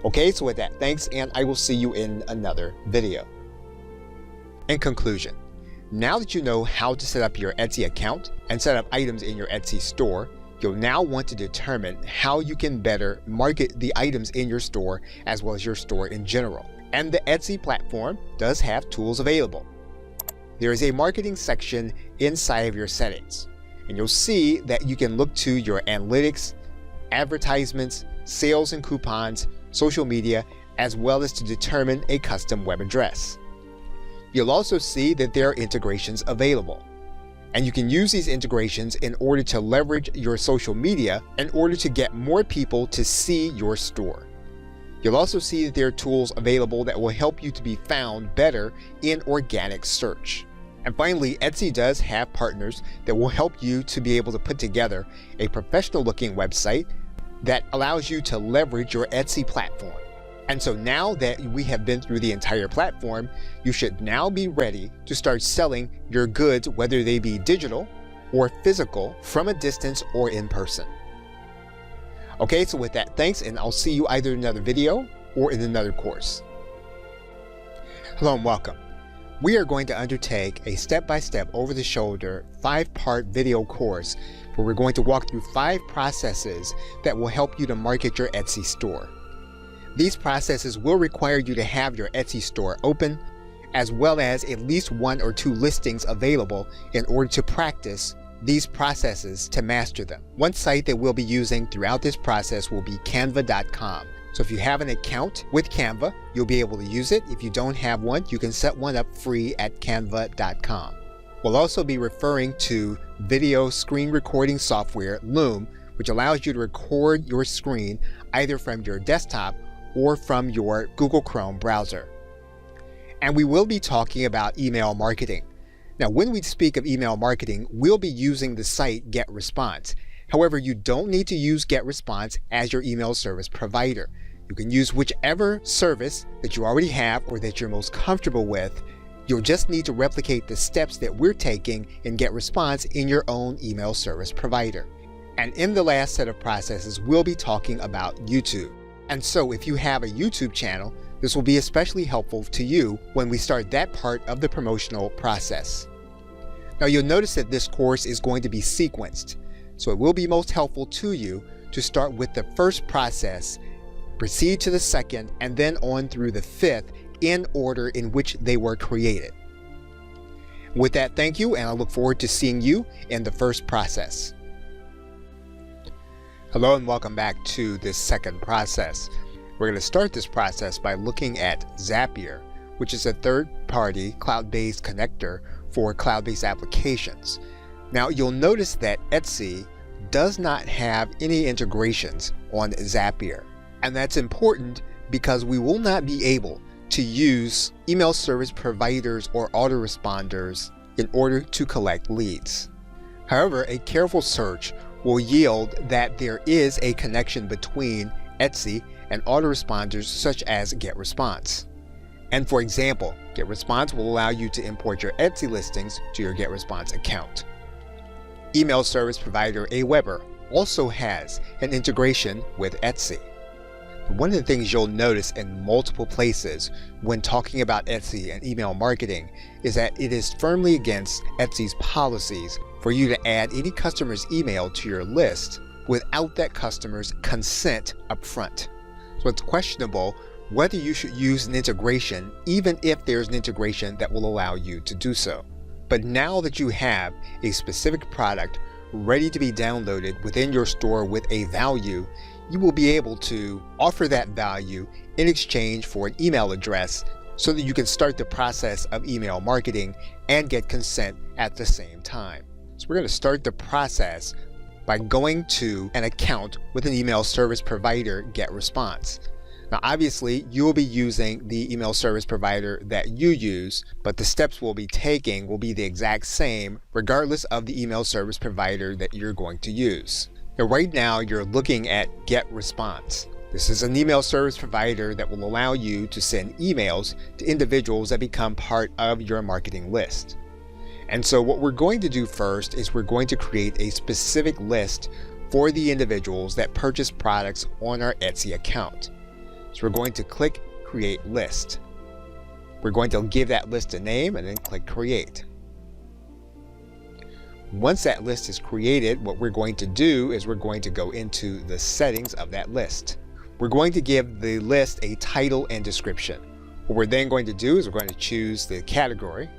Okay, so with that, thanks, and I will see you in another video. In conclusion, now that you know how to set up your Etsy account and set up items in your Etsy store, you'll now want to determine how you can better market the items in your store as well as your store in general. And the Etsy platform does have tools available. There is a marketing section inside of your settings, and you'll see that you can look to your analytics, advertisements, sales and coupons, social media, as well as to determine a custom web address. You'll also see that there are integrations available, and you can use these integrations in order to leverage your social media in order to get more people to see your store. You'll also see that there are tools available that will help you to be found better in organic search. And finally, Etsy does have partners that will help you to be able to put together a professional looking website that allows you to leverage your Etsy platform. And so now that we have been through the entire platform, you should now be ready to start selling your goods, whether they be digital or physical, from a distance or in person. Okay, so with that, thanks, and I'll see you either in another video or in another course. Hello and welcome. We are going to undertake a step-by-step over-the-shoulder 5-part video course where we're going to walk through 5 processes that will help you to market your Etsy store. These processes will require you to have your Etsy store open, as well as at least 1 or 2 listings available in order to practice these processes to master them. One site that we'll be using throughout this process will be Canva.com. So if you have an account with Canva, you'll be able to use it. If you don't have one, you can set one up free at Canva.com. We'll also be referring to video screen recording software, Loom, which allows you to record your screen either from your desktop or from your Google Chrome browser. And we will be talking about email marketing. Now, when we speak of email marketing, we'll be using the site GetResponse. However, you don't need to use GetResponse as your email service provider. You can use whichever service that you already have or that you're most comfortable with. You'll just need to replicate the steps that we're taking in GetResponse in your own email service provider. And in the last set of processes, we'll be talking about YouTube. And so if you have a YouTube channel, this will be especially helpful to you when we start that part of the promotional process. Now you'll notice that this course is going to be sequenced, so it will be most helpful to you to start with the first process, proceed to the second, and then on through the 5th in order in which they were created. With that, thank you, and I look forward to seeing you in the first process. Hello and welcome back to this second process. We're going to start this process by looking at Zapier, which is a third-party cloud-based connector for cloud-based applications. Now you'll notice that Etsy does not have any integrations on Zapier, and that's important because we will not be able to use email service providers or autoresponders in order to collect leads. However, a careful search will yield that there is a connection between Etsy and autoresponders such as GetResponse. And for example, GetResponse will allow you to import your Etsy listings to your GetResponse account. Email service provider Aweber also has an integration with Etsy. One of the things you'll notice in multiple places when talking about Etsy and email marketing is that it is firmly against Etsy's policies for you to add any customer's email to your list without that customer's consent up front. So it's questionable whether you should use an integration, even if there's an integration that will allow you to do so. But now that you have a specific product ready to be downloaded within your store with a value, you will be able to offer that value in exchange for an email address so that you can start the process of email marketing and get consent at the same time. So we're going to start the process by going to an account with an email service provider, GetResponse. Now obviously you will be using the email service provider that you use, but the steps we'll be taking will be the exact same regardless of the email service provider that you're going to use. Now right now you're looking at GetResponse. This is an email service provider that will allow you to send emails to individuals that become part of your marketing list. And so what we're going to do first is we're going to create a specific list for the individuals that purchase products on our Etsy account. So we're going to click Create List. We're going to give that list a name and then click Create. Once that list is created, what we're going to do is we're going to go into the settings of that list. We're going to give the list a title and description. What we're then going to do is we're going to choose the category.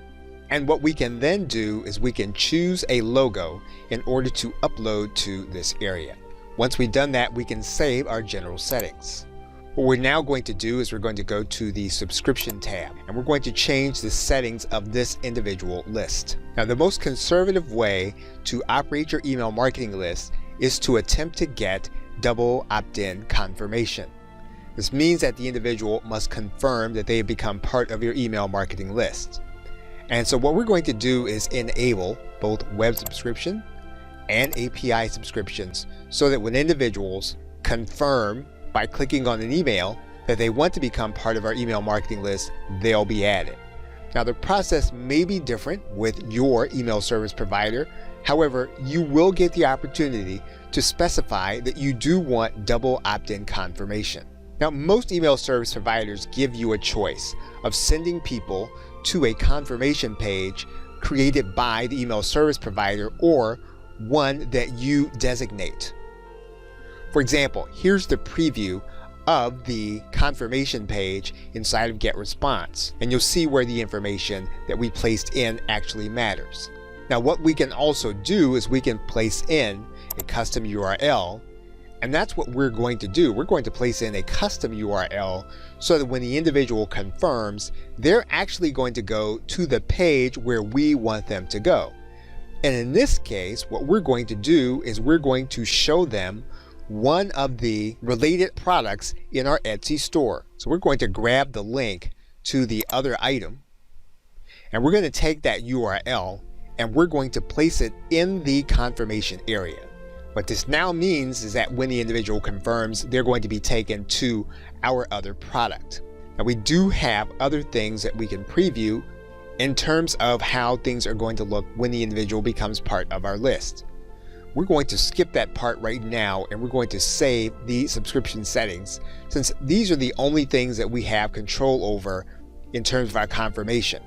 And what we can then do is we can choose a logo in order to upload to this area. Once we've done that, we can save our general settings. What we're now going to do is we're going to go to the subscription tab and we're going to change the settings of this individual list. Now the most conservative way to operate your email marketing list is to attempt to get double opt-in confirmation. This means that the individual must confirm that they have become part of your email marketing list. And so what we're going to do is enable both web subscription and API subscriptions so that when individuals confirm by clicking on an email that they want to become part of our email marketing list, they'll be added. Now the process may be different with your email service provider. However, you will get the opportunity to specify that you do want double opt-in confirmation. Now most email service providers give you a choice of sending people to a confirmation page created by the email service provider or one that you designate. For example, here's the preview of the confirmation page inside of GetResponse, and you'll see where the information that we placed in actually matters. Now what we can also do is we can place in a custom URL, and that's what we're going to do. We're going to place in a custom URL so that when the individual confirms, they're actually going to go to the page where we want them to go. And in this case, what we're going to do is we're going to show them one of the related products in our Etsy store. So we're going to grab the link to the other item and we're going to take that URL and we're going to place it in the confirmation area. What this now means is that when the individual confirms, they're going to be taken to our other product. Now we do have other things that we can preview in terms of how things are going to look when the individual becomes part of our list. We're going to skip that part right now and we're going to save the subscription settings since these are the only things that we have control over in terms of our confirmation.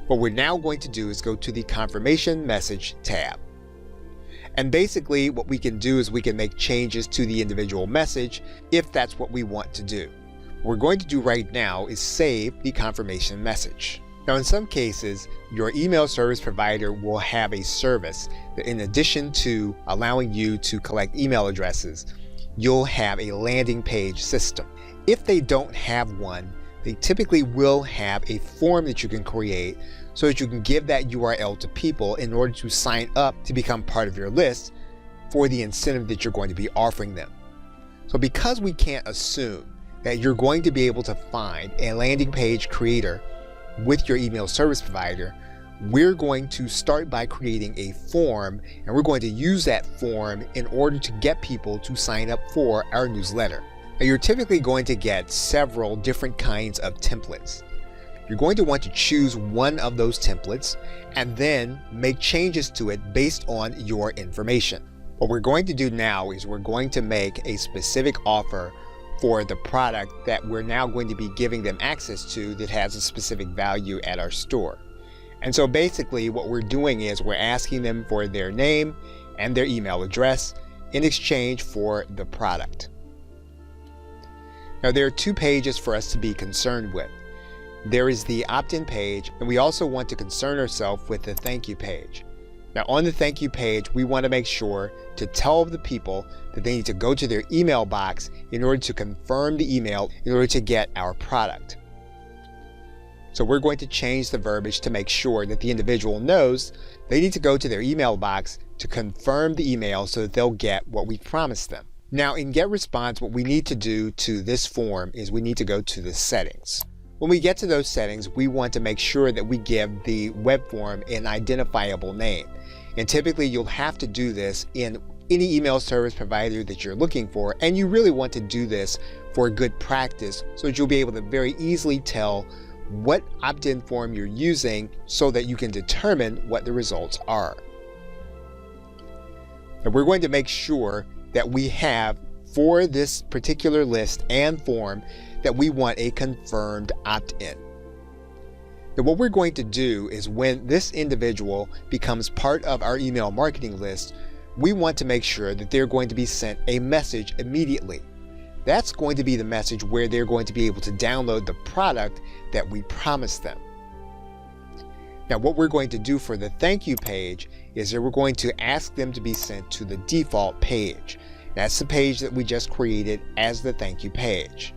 What we're now going to do is go to the confirmation message tab. And basically what we can do is we can make changes to the individual message if that's what we want to do. What we're going to do right now is save the confirmation message. Now in some cases, your email service provider will have a service that in addition to allowing you to collect email addresses, you'll have a landing page system. If they don't have one, they typically will have a form that you can create so that you can give that URL to people in order to sign up to become part of your list for the incentive that you're going to be offering them. So because we can't assume that you're going to be able to find a landing page creator with your email service provider, we're going to start by creating a form and we're going to use that form in order to get people to sign up for our newsletter. Now, you're typically going to get several different kinds of templates. You're going to want to choose one of those templates and then make changes to it based on your information. What we're going to do now is we're going to make a specific offer for the product that we're now going to be giving them access to that has a specific value at our store. And so basically what we're doing is we're asking them for their name and their email address in exchange for the product. Now there are two pages for us to be concerned with. There is the opt-in page, and we also want to concern ourselves with the thank you page. Now on the thank you page, we want to make sure to tell the people that they need to go to their email box in order to confirm the email in order to get our product. So we're going to change the verbiage to make sure that the individual knows they need to go to their email box to confirm the email so that they'll get what we promised them. Now in Get Response, what we need to do to this form is we need to go to the settings. When we get to those settings, we want to make sure that we give the web form an identifiable name. And typically you'll have to do this in any email service provider that you're looking for, and you really want to do this for good practice so that you'll be able to very easily tell what opt-in form you're using so that you can determine what the results are. And we're going to make sure that we have for this particular list and form that we want a confirmed opt-in. Now what we're going to do is when this individual becomes part of our email marketing list, we want to make sure that they're going to be sent a message immediately. That's going to be the message where they're going to be able to download the product that we promised them. Now what we're going to do for the thank you page is that we're going to ask them to be sent to the default page. That's the page that we just created as the thank you page.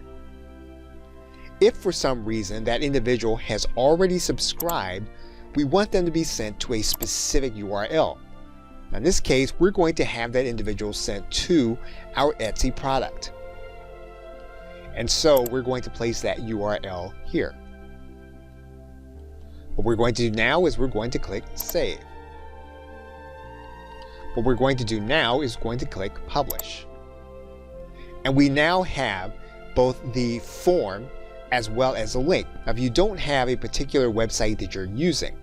If for some reason that individual has already subscribed, we want them to be sent to a specific URL. Now in this case, we're going to have that individual sent to our Etsy product. And so we're going to place that URL here. What we're going to do now is we're going to click Save. What we're going to do now is going to click Publish. And we now have both the form as well as a link. Now, if you don't have a particular website that you're using,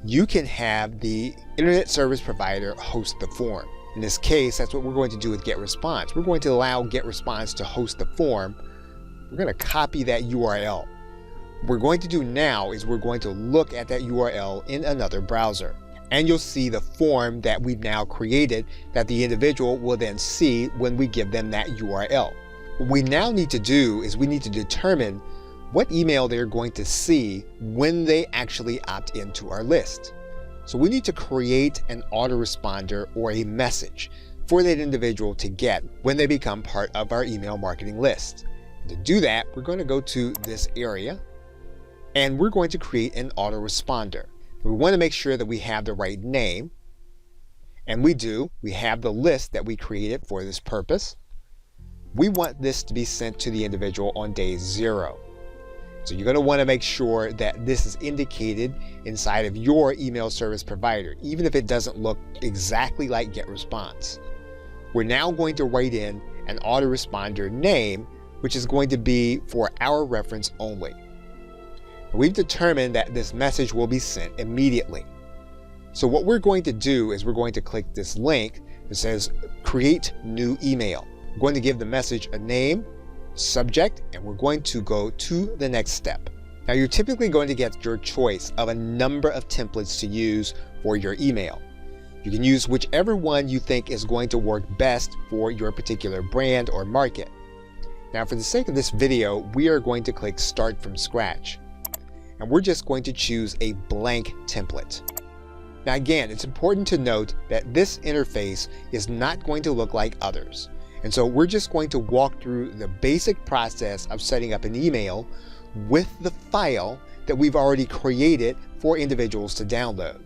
you can have the internet service provider host the form. In this case, that's what we're going to do with Get Response. We're going to allow Get Response to host the form. We're going to copy that URL. What we're going to do now is we're going to look at that URL in another browser. And you'll see the form that we've now created that the individual will then see when we give them that URL. What we now need to do is we need to determine what email they're going to see when they actually opt into our list. So we need to create an autoresponder or a message for that individual to get when they become part of our email marketing list. And to do that, we're going to go to this area and we're going to create an autoresponder. We want to make sure that we have the right name, and we do. We have the list that we created for this purpose. We want this to be sent to the individual on day 0. So you're going to want to make sure that this is indicated inside of your email service provider, even if it doesn't look exactly like Get Response. We're now going to write in an autoresponder name, which is going to be for our reference only. We've determined that this message will be sent immediately. So what we're going to do is we're going to click this link that says Create New Email. We're going to give the message a name, subject, and we're going to go to the next step. Now you're typically going to get your choice of a number of templates to use for your email. You can use whichever one you think is going to work best for your particular brand or market. Now for the sake of this video, we are going to click Start from Scratch. And we're just going to choose a blank template. Now again, it's important to note that this interface is not going to look like others. And so we're just going to walk through the basic process of setting up an email with the file that we've already created for individuals to download.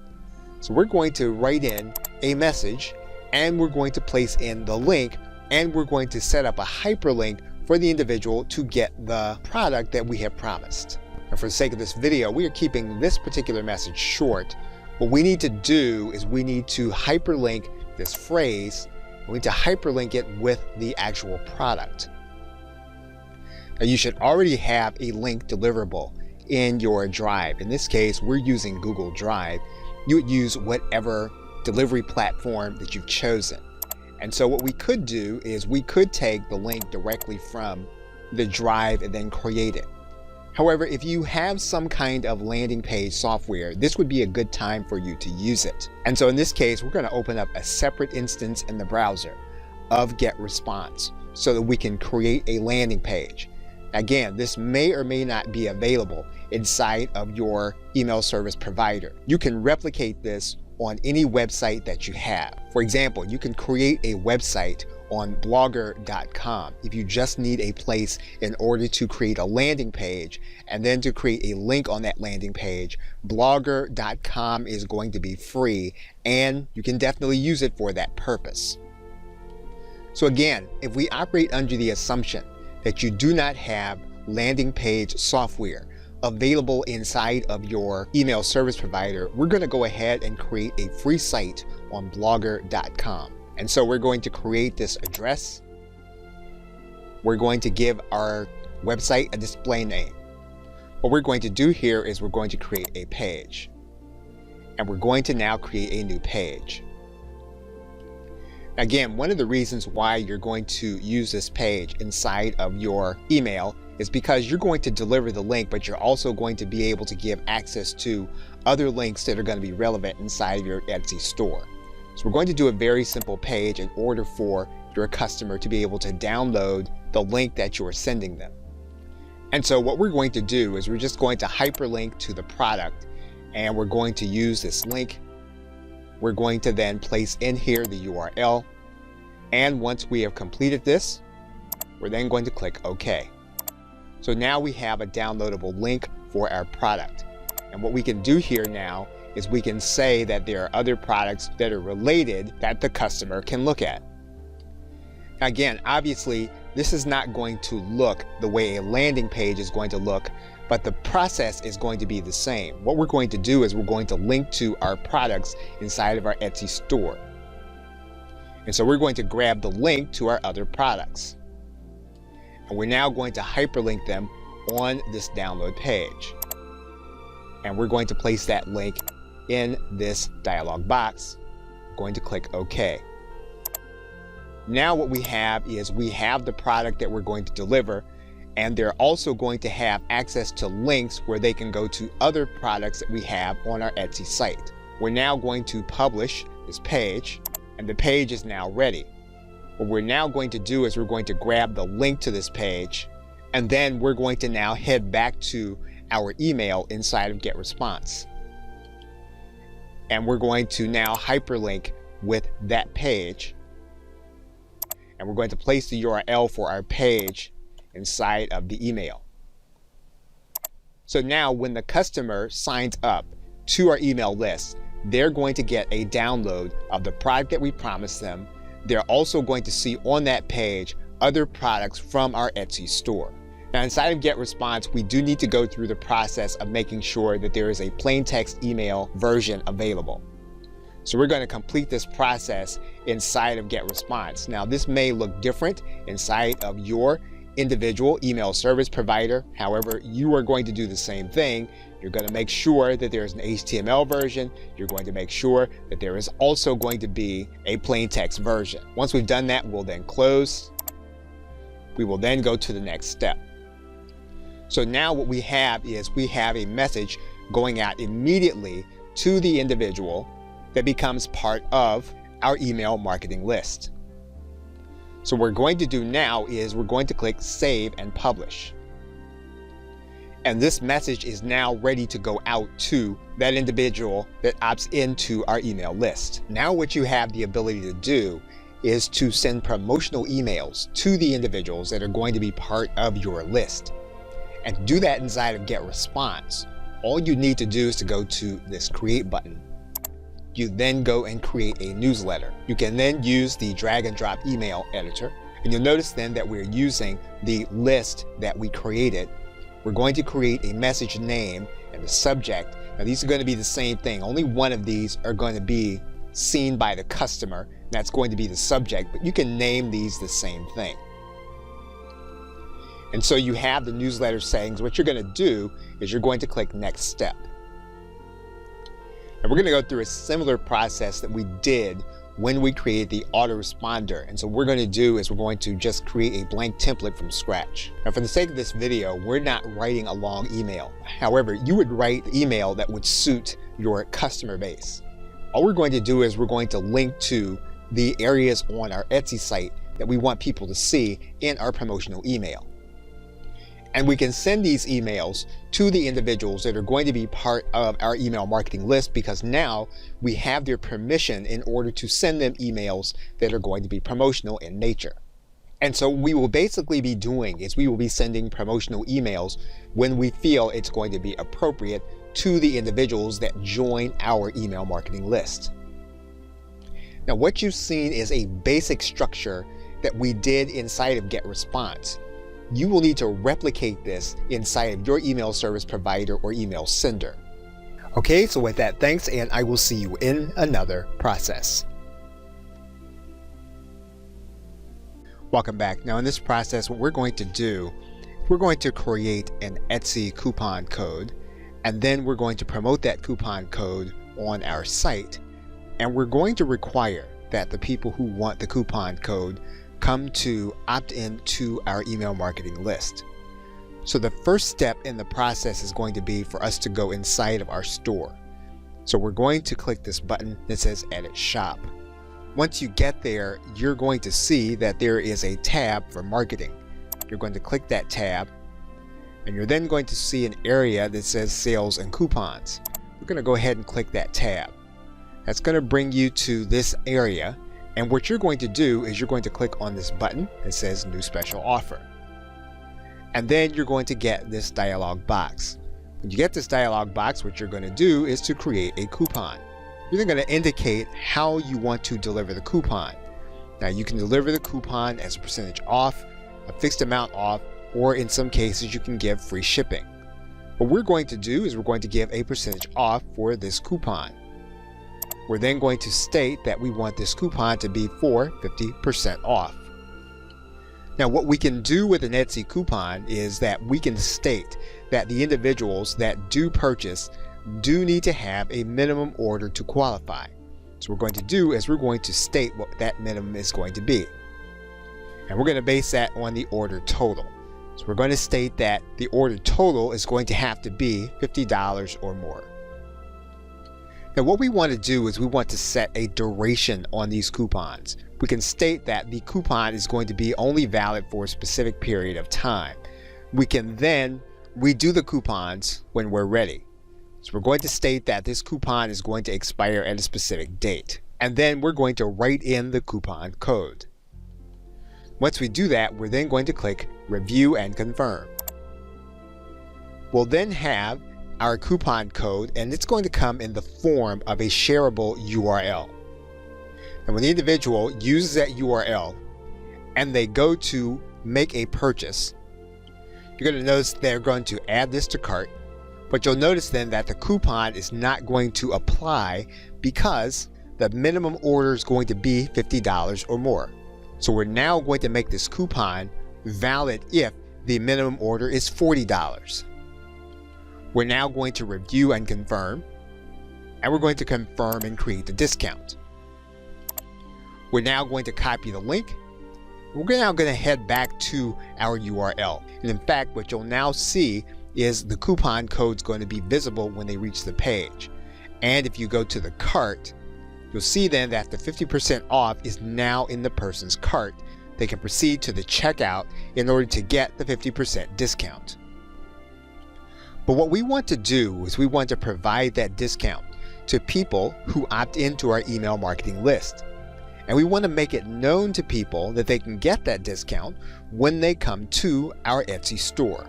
So we're going to write in a message, and we're going to place in the link, and we're going to set up a hyperlink for the individual to get the product that we have promised. And for the sake of this video, we are keeping this particular message short. What we need to do is we need to hyperlink this phrase. We need to hyperlink it with the actual product. Now you should already have a link deliverable in your Drive. In this case, we're using Google Drive. You would use whatever delivery platform that you've chosen. And so what we could do is we could take the link directly from the Drive and then create it. However, if you have some kind of landing page software, this would be a good time for you to use it. And so in this case, we're going to open up a separate instance in the browser of GetResponse so that we can create a landing page. Again, this may or may not be available inside of your email service provider. You can replicate this on any website that you have. For example, you can create a website on blogger.com if you just need a place in order to create a landing page and then to create a link on that landing page. Blogger.com is going to be free and you can definitely use it for that purpose. So again, if we operate under the assumption that you do not have landing page software available inside of your email service provider, we're going to go ahead and create a free site on blogger.com. And so we're going to create this address. We're going to give our website a display name. What we're going to do here is we're going to create a page. And we're going to now create a new page. Again, one of the reasons why you're going to use this page inside of your email is because you're going to deliver the link, but you're also going to be able to give access to other links that are going to be relevant inside of your Etsy store. So we're going to do a very simple page in order for your customer to be able to download the link that you are sending them. And so what we're going to do is we're just going to hyperlink to the product, and we're going to use this link. We're going to then place in here the URL. And once we have completed this, we're then going to click OK. So now we have a downloadable link for our product. And what we can do here now is we can say that there are other products that are related that the customer can look at. Again, obviously, this is not going to look the way a landing page is going to look, but the process is going to be the same. What we're going to do is we're going to link to our products inside of our Etsy store. And so we're going to grab the link to our other products. And we're now going to hyperlink them on this download page. And we're going to place that link in this dialog box. I'm going to click OK. Now what we have is we have the product that we're going to deliver, and they're also going to have access to links where they can go to other products that we have on our Etsy site. We're now going to publish this page, and the page is now ready. What we're now going to do is we're going to grab the link to this page, and then we're going to now head back to our email inside of GetResponse. And we're going to now hyperlink with that page. And we're going to place the URL for our page inside of the email. So now when the customer signs up to our email list, they're going to get a download of the product that we promised them. They're also going to see on that page other products from our Etsy store. Now inside of GetResponse, we do need to go through the process of making sure that there is a plain text email version available. So we're going to complete this process inside of GetResponse. Now this may look different inside of your individual email service provider. However, you are going to do the same thing. You're going to make sure that there's an HTML version. You're going to make sure that there is also going to be a plain text version. Once we've done that, we'll then close. We will then go to the next step. So now what we have is we have a message going out immediately to the individual that becomes part of our email marketing list. So what we're going to do now is we're going to click Save and Publish. And this message is now ready to go out to that individual that opts into our email list. Now what you have the ability to do is to send promotional emails to the individuals that are going to be part of your list. And to do that inside of GetResponse, all you need to do is to go to this Create button. You then go and create a newsletter. You can then use the drag and drop email editor. And you'll notice then that we're using the list that we created. We're going to create a message name and a subject. Now these are going to be the same thing. Only one of these are going to be seen by the customer. That's going to be the subject, but you can name these the same thing. And so you have the newsletter settings. What you're going to do is you're going to click Next Step. And we're going to go through a similar process that we did when we created the autoresponder. And so what we're going to do is we're going to just create a blank template from scratch. Now, for the sake of this video, we're not writing a long email. However, you would write the email that would suit your customer base. All we're going to do is we're going to link to the areas on our Etsy site that we want people to see in our promotional email. And we can send these emails to the individuals that are going to be part of our email marketing list, because now we have their permission in order to send them emails that are going to be promotional in nature. And so we will basically be doing is we will be sending promotional emails when we feel it's going to be appropriate to the individuals that join our email marketing list. Now, what you've seen is a basic structure that we did inside of GetResponse. You will need to replicate this inside of your email service provider or email sender. Okay, so with that, thanks, and I will see you in another process. Welcome back. Now in this process, what we're going to do, we're going to create an Etsy coupon code, and then we're going to promote that coupon code on our site. And we're going to require that the people who want the coupon code come to opt in to our email marketing list. So the first step in the process is going to be for us to go inside of our store. So we're going to click this button that says Edit Shop. Once you get there, you're going to see that there is a tab for marketing. You're going to click that tab, and you're then going to see an area that says Sales and Coupons. We're going to go ahead and click that tab. That's going to bring you to this area. And what you're going to do is you're going to click on this button that says New Special Offer. And then you're going to get this dialog box. When you get this dialog box, what you're going to do is to create a coupon. You're then going to indicate how you want to deliver the coupon. Now you can deliver the coupon as a percentage off, a fixed amount off, or in some cases you can give free shipping. What we're going to do is we're going to give a percentage off for this coupon. We're then going to state that we want this coupon to be for 50% off. Now what we can do with an Etsy coupon is that we can state that the individuals that do purchase do need to have a minimum order to qualify. So what we're going to do is we're going to state what that minimum is going to be. And we're going to base that on the order total. So we're going to state that the order total is going to have to be $50 or more. Now what we want to do is we want to set a duration on these coupons. We can state that the coupon is going to be only valid for a specific period of time. We can then redo the coupons when we're ready. So we're going to state that this coupon is going to expire at a specific date. And then we're going to write in the coupon code. Once we do that, we're then going to click Review and Confirm. We'll then have our coupon code, and it's going to come in the form of a shareable URL. And when the individual uses that URL and they go to make a purchase, you're going to notice they're going to add this to cart, but you'll notice then that the coupon is not going to apply because the minimum order is going to be $50 or more. So we're now going to make this coupon valid if the minimum order is $40. We're now going to review and confirm, and we're going to confirm and create the discount. We're now going to copy the link. We're now going to head back to our URL. And in fact, what you'll now see is the coupon code's going to be visible when they reach the page. And if you go to the cart, you'll see then that the 50% off is now in the person's cart. They can proceed to the checkout in order to get the 50% discount. But what we want to do is we want to provide that discount to people who opt into our email marketing list. And we want to make it known to people that they can get that discount when they come to our Etsy store.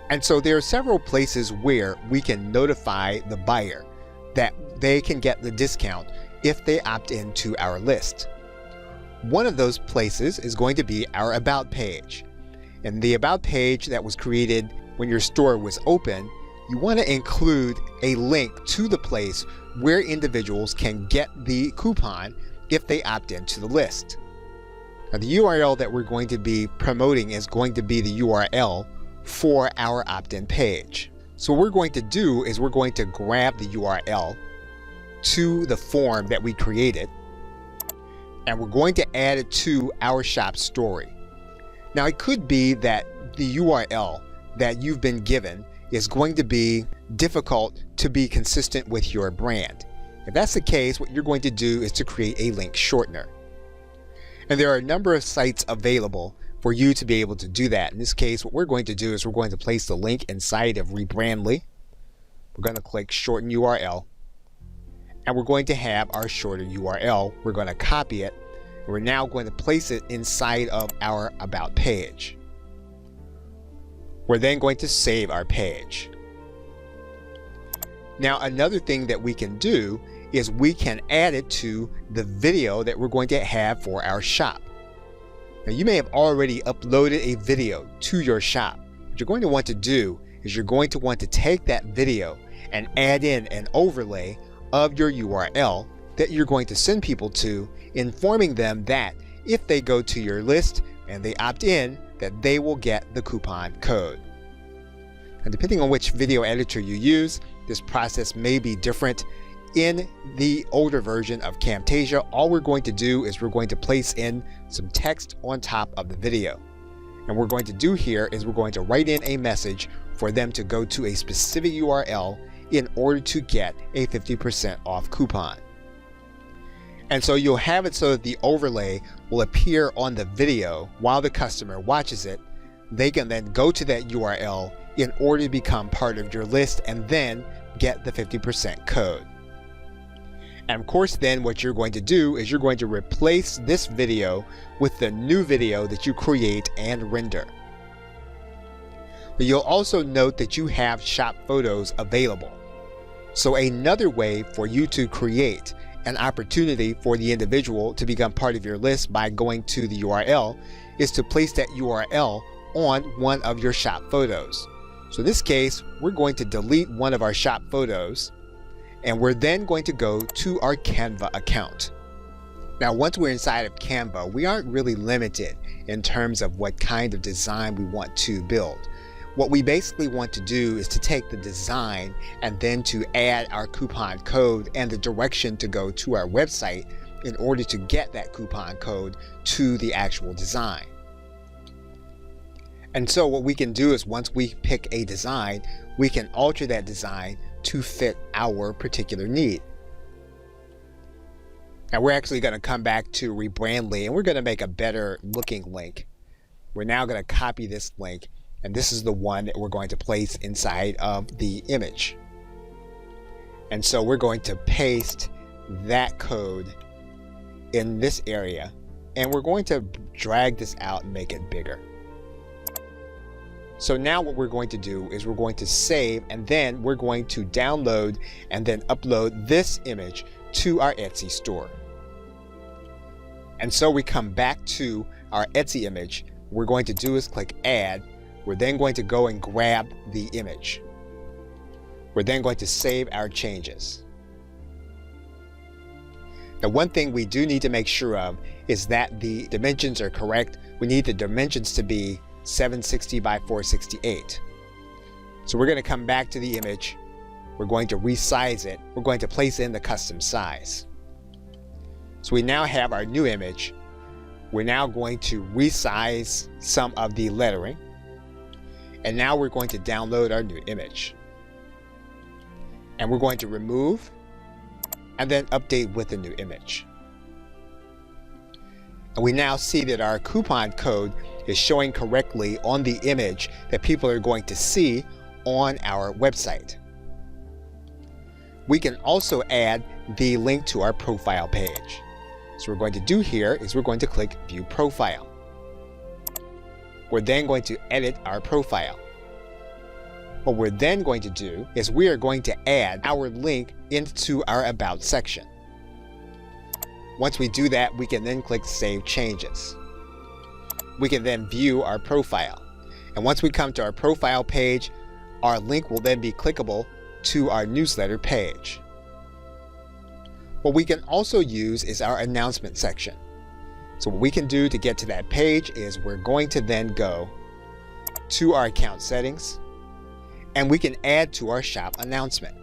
And so there are several places where we can notify the buyer that they can get the discount if they opt into our list. One of those places is going to be our About page. And the About page that was created when your store was open, you want to include a link to the place where individuals can get the coupon if they opt into the list. Now, the URL that we're going to be promoting is going to be the URL for our opt-in page. So what we're going to do is we're going to grab the URL to the form that we created, and we're going to add it to our shop story. Now, it could be that the URL that you've been given is going to be difficult to be consistent with your brand. If that's the case, what you're going to do is to create a link shortener. And there are a number of sites available for you to be able to do that. In this case, what we're going to do is we're going to place the link inside of Rebrandly. We're going to click Shorten URL, and we're going to have our shorter URL. We're going to copy it, and we're now going to place it inside of our About page. We're then going to save our page. Now, another thing that we can do is we can add it to the video that we're going to have for our shop. Now, you may have already uploaded a video to your shop. What you're going to want to do is you're going to want to take that video and add in an overlay of your URL that you're going to send people to, informing them that if they go to your list and they opt in, that they will get the coupon code. And depending on which video editor you use, this process may be different. In the older version of Camtasia, all we're going to do is we're going to place in some text on top of the video. And what we're going to do here is we're going to write in a message for them to go to a specific URL in order to get a 50% off coupon. And so you'll have it so that the overlay will appear on the video while the customer watches it. They can then go to that URL in order to become part of your list and then get the 50% code. And of course, then what you're going to do is you're going to replace this video with the new video that you create and render. But you'll also note that you have shop photos available. So another way for you to create an opportunity for the individual to become part of your list by going to the URL is to place that URL on one of your shop photos. So in this case, we're going to delete one of our shop photos, and we're then going to go to our Canva account. Now, once we're inside of Canva, we aren't really limited in terms of what kind of design we want to build. What we basically want to do is to take the design and then to add our coupon code and the direction to go to our website in order to get that coupon code to the actual design. And so what we can do is once we pick a design, we can alter that design to fit our particular need. Now we're actually going to come back to Rebrandly, and we're going to make a better looking link. We're now going to copy this link, and this is the one that we're going to place inside of the image. And so we're going to paste that code in this area, and we're going to drag this out and make it bigger. So now what we're going to do is we're going to save, and then we're going to download and then upload this image to our Etsy store. And so we come back to our Etsy image. What we're going to do is click Add. We're then going to go and grab the image. We're then going to save our changes. Now, one thing we do need to make sure of is that the dimensions are correct. We need the dimensions to be 760 by 468. So we're going to come back to the image. We're going to resize it. We're going to place in the custom size. So we now have our new image. We're now going to resize some of the lettering. And now we're going to download our new image. And we're going to remove and then update with the new image. And we now see that our coupon code is showing correctly on the image that people are going to see on our website. We can also add the link to our profile page. So what we're going to do here is we're going to click View Profile. We're then going to edit our profile. What we're then going to do is we are going to add our link into our About section. Once we do that, we can then click Save Changes. We can then view our profile. And once we come to our profile page, our link will then be clickable to our newsletter page. What we can also use is our announcement section. So what we can do to get to that page is we're going to then go to our account settings, and we can add to our shop announcement.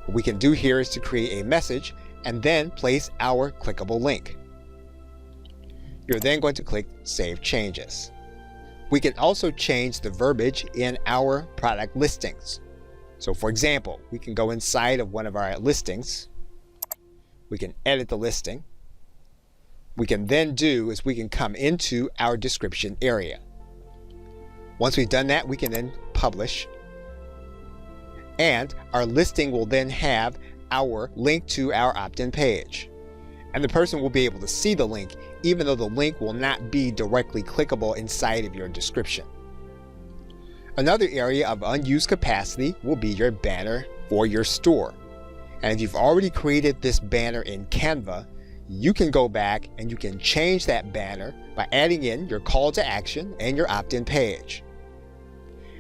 What we can do here is to create a message and then place our clickable link. You're then going to click Save Changes. We can also change the verbiage in our product listings. So for example, we can go inside of one of our listings. We can edit the listing. We can then do is we can come into our description area. Once we've done that, we can then publish. And our listing will then have our link to our opt-in page. And the person will be able to see the link, even though the link will not be directly clickable inside of your description. Another area of unused capacity will be your banner for your store. And if you've already created this banner in Canva, you can go back and you can change that banner by adding in your call to action and your opt-in page.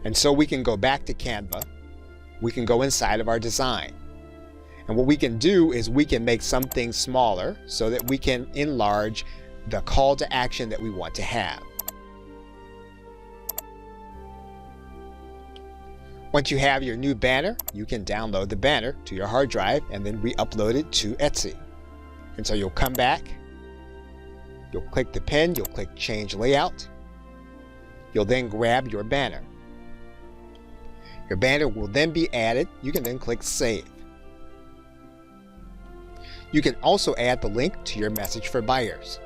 And so we can go back to Canva, we can go inside of our design. And what we can do is we can make something smaller so that we can enlarge the call to action that we want to have. Once you have your new banner, you can download the banner to your hard drive and then re-upload it to Etsy. And so you'll come back, you'll click the pen, you'll click Change Layout. You'll then grab your banner. Your banner will then be added. You can then click Save. You can also add the link to your message for buyers.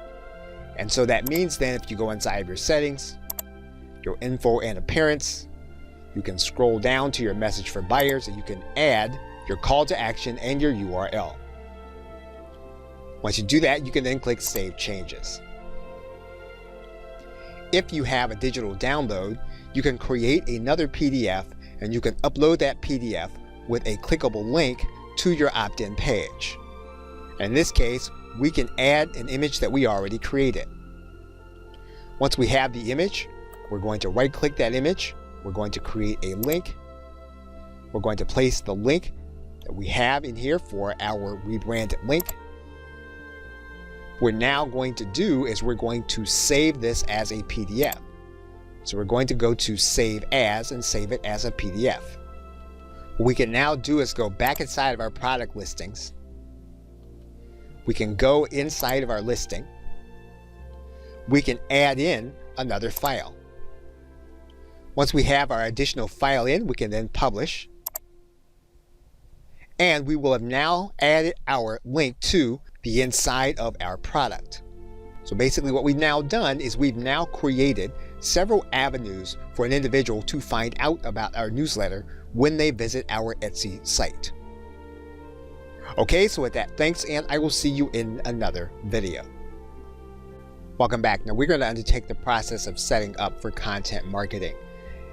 And so that means then if you go inside of your settings, your info and appearance, you can scroll down to your message for buyers and you can add your call to action and your URL. Once you do that, you can then click Save Changes. If you have a digital download, you can create another PDF and you can upload that PDF with a clickable link to your opt-in page. In this case, we can add an image that we already created. Once we have the image, we're going to right-click that image. We're going to create a link. We're going to place the link that we have in here for our rebranded link. What we're now going to do is we're going to save this as a PDF. So we're going to go to Save As and save it as a PDF. What we can now do is go back inside of our product listings. We can go inside of our listing. We can add in another file. Once we have our additional file in, we can then publish. And we will have now added our link to the inside of our product. So basically what we've now done is we've now created several avenues for an individual to find out about our newsletter when they visit our Etsy site. Okay, so with that, thanks, and I will see you in another video. Welcome back. Now we're going to undertake the process of setting up for content marketing.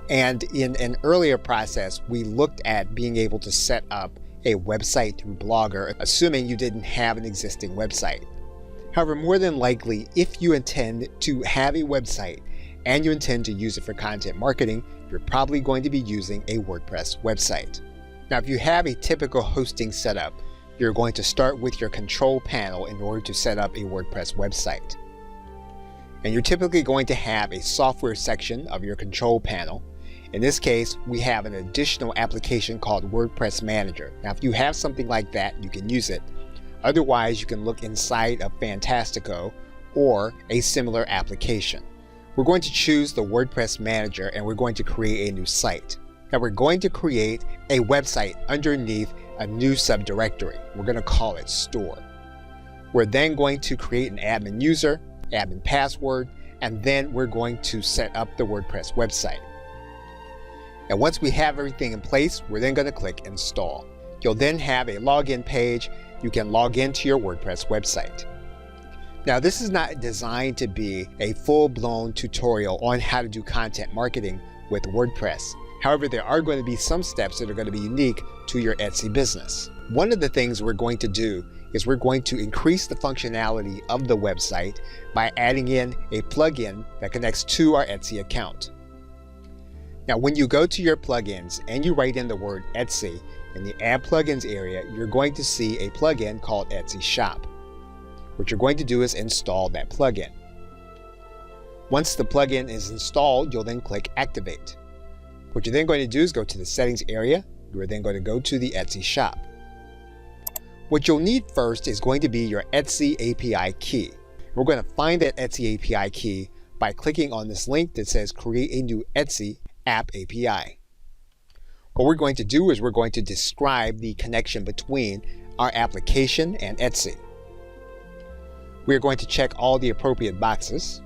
And in an earlier process, we looked at being able to set up a website through Blogger, assuming you didn't have an existing website. However, more than likely, if you intend to have a website and you intend to use it for content marketing, you're probably going to be using a WordPress website. Now, if you have a typical hosting setup, you're going to start with your control panel in order to set up a WordPress website. And you're typically going to have a software section of your control panel. In this case, we have an additional application called WordPress Manager. Now, if you have something like that, you can use it. Otherwise, you can look inside of Fantastico or a similar application. We're going to choose the WordPress Manager and we're going to create a new site. Now, we're going to create a website underneath a new subdirectory. We're going to call it Store. We're then going to create an admin user, admin password, and then we're going to set up the WordPress website. And once we have everything in place, we're then going to click Install. You'll then have a login page. You can log into your WordPress website. Now, this is not designed to be a full-blown tutorial on how to do content marketing with WordPress. However, there are going to be some steps that are going to be unique to your Etsy business. One of the things we're going to do is we're going to increase the functionality of the website by adding in a plugin that connects to our Etsy account. Now, when you go to your plugins and you write in the word Etsy in the Add Plugins area, you're going to see a plugin called Etsy Shop. What you're going to do is install that plugin. Once the plugin is installed, you'll then click Activate. What you're then going to do is go to the Settings area. You're then going to go to the Etsy shop. What you'll need first is going to be your Etsy API key. We're going to find that Etsy API key by clicking on this link that says Create a new Etsy App API. What we're going to do is we're going to describe the connection between our application and Etsy. We're going to check all the appropriate boxes.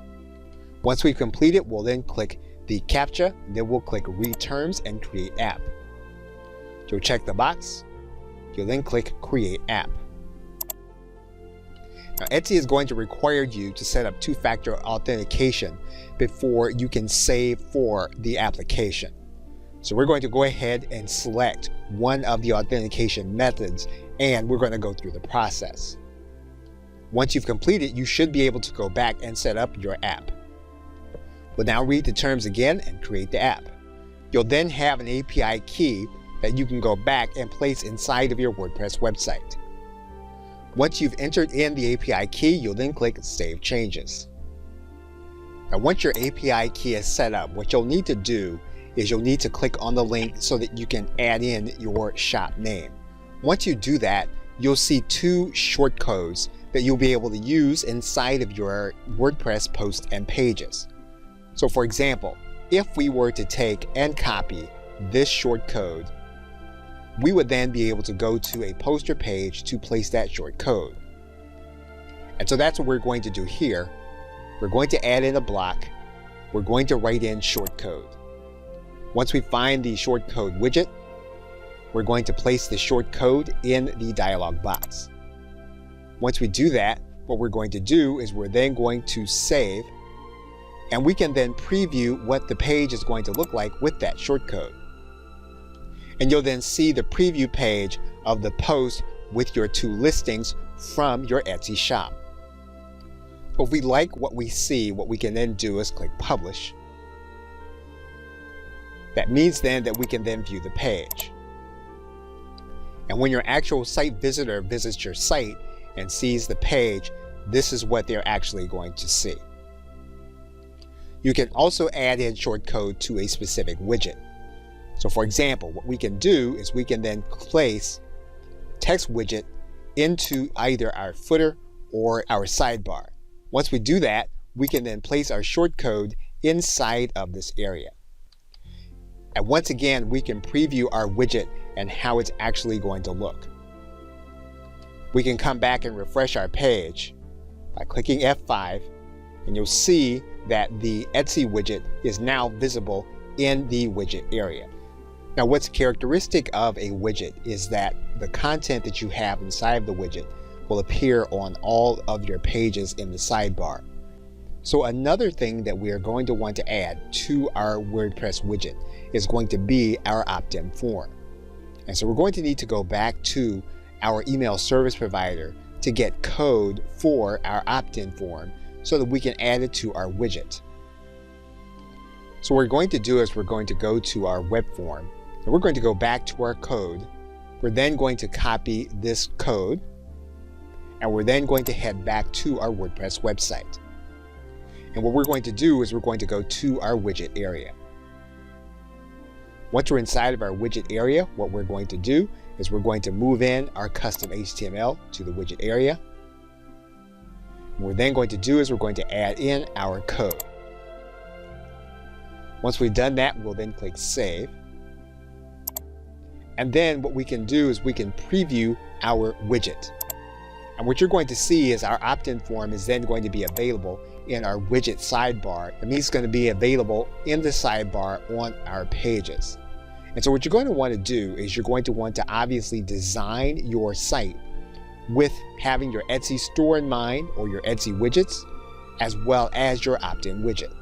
Once we've completed, we'll then click the CAPTCHA, and then we'll click Read Terms and Create App. You'll check the box. You'll then click Create App. Now, Etsy is going to require you to set up two-factor authentication before you can save for the application. So we're going to go ahead and select one of the authentication methods, and we're going to go through the process. Once you've completed, you should be able to go back and set up your app. We'll now read the terms again and create the app. You'll then have an API key that you can go back and place inside of your WordPress website. Once you've entered in the API key, you'll then click Save Changes. Now, once your API key is set up, what you'll need to do is you'll need to click on the link so that you can add in your shop name. Once you do that, you'll see two shortcodes that you'll be able to use inside of your WordPress posts and pages. So for example, if we were to take and copy this shortcode, we would then be able to go to a poster page to place that shortcode. And so that's what we're going to do here. We're going to add in a block. We're going to write in shortcode. Once we find the shortcode widget, we're going to place the shortcode in the dialog box. Once we do that, what we're going to do is we're then going to save, and we can then preview what the page is going to look like with that shortcode. And you'll then see the preview page of the post with your two listings from your Etsy shop. If we like what we see, what we can then do is click Publish. That means then that we can then view the page. And when your actual site visitor visits your site and sees the page, this is what they're actually going to see. You can also add in shortcode to a specific widget. So for example, what we can do is we can then place text widget into either our footer or our sidebar. Once we do that, we can then place our shortcode inside of this area. And once again, we can preview our widget and how it's actually going to look. We can come back and refresh our page by clicking F5, and you'll see that the Etsy widget is now visible in the widget area. Now, what's characteristic of a widget is that the content that you have inside of the widget will appear on all of your pages in the sidebar. So another thing that we are going to want to add to our WordPress widget is going to be our opt-in form. And so we're going to need to go back to our email service provider to get code for our opt-in form so that we can add it to our widget. So what we're going to do is we're going to go to our web form, and we're going to go back to our code. We're then going to copy this code, and we're then going to head back to our WordPress website. And what we're going to do is we're going to go to our widget area. Once we're inside of our widget area, what we're going to do is we're going to move in our custom HTML to the widget area. What we're then going to do is we're going to add in our code. Once we've done that, we'll then click Save. And then what we can do is we can preview our widget. And what you're going to see is our opt-in form is then going to be available in our widget sidebar. It means it's going to be available in the sidebar on our pages. And so what you're going to want to do is you're going to want to obviously design your site with having your Etsy store in mind or your Etsy widgets, as well as your opt-in widget.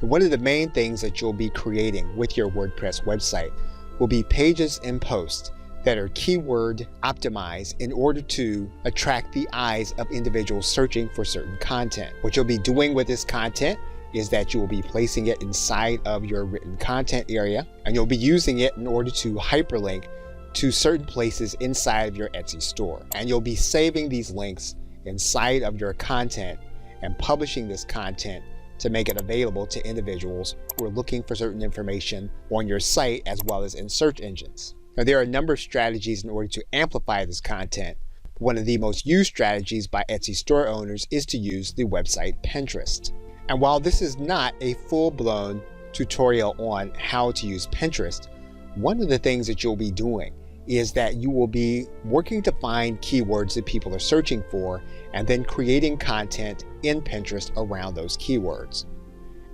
And one of the main things that you'll be creating with your WordPress website will be pages and posts that are keyword optimized in order to attract the eyes of individuals searching for certain content. What you'll be doing with this content is that you will be placing it inside of your written content area, and you'll be using it in order to hyperlink to certain places inside of your Etsy store. And you'll be saving these links inside of your content, and publishing this content to make it available to individuals who are looking for certain information on your site as well as in search engines. Now, there are a number of strategies in order to amplify this content. One of the most used strategies by Etsy store owners is to use the website Pinterest. And while this is not a full-blown tutorial on how to use Pinterest, one of the things that you'll be doing is that you will be working to find keywords that people are searching for and then creating content in Pinterest around those keywords.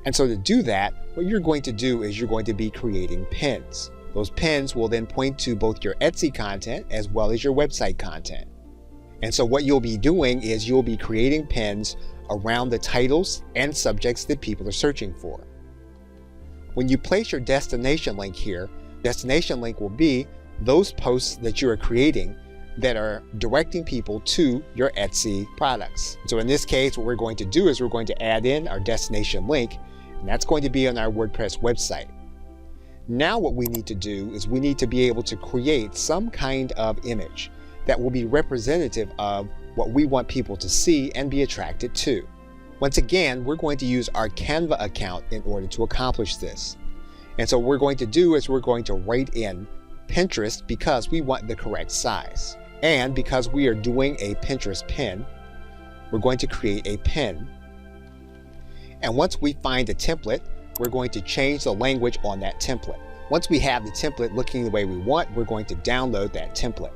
And so to do that, what you're going to do is you're going to be creating pins. Those pins will then point to both your Etsy content as well as your website content. And so what you'll be doing is you'll be creating pins around the titles and subjects that people are searching for. When you place your destination link here, destination link will be those posts that you are creating that are directing people to your Etsy products. So in this case, what we're going to do is we're going to add in our destination link, and that's going to be on our WordPress website. Now what we need to do is we need to be able to create some kind of image that will be representative of what we want people to see and be attracted to. Once again, we're going to use our Canva account in order to accomplish this. And so what we're going to do is we're going to write in Pinterest because we want the correct size. And because we are doing a Pinterest pin, we're going to create a pin. And once we find a template, we're going to change the language on that template. Once we have the template looking the way we want, we're going to download that template.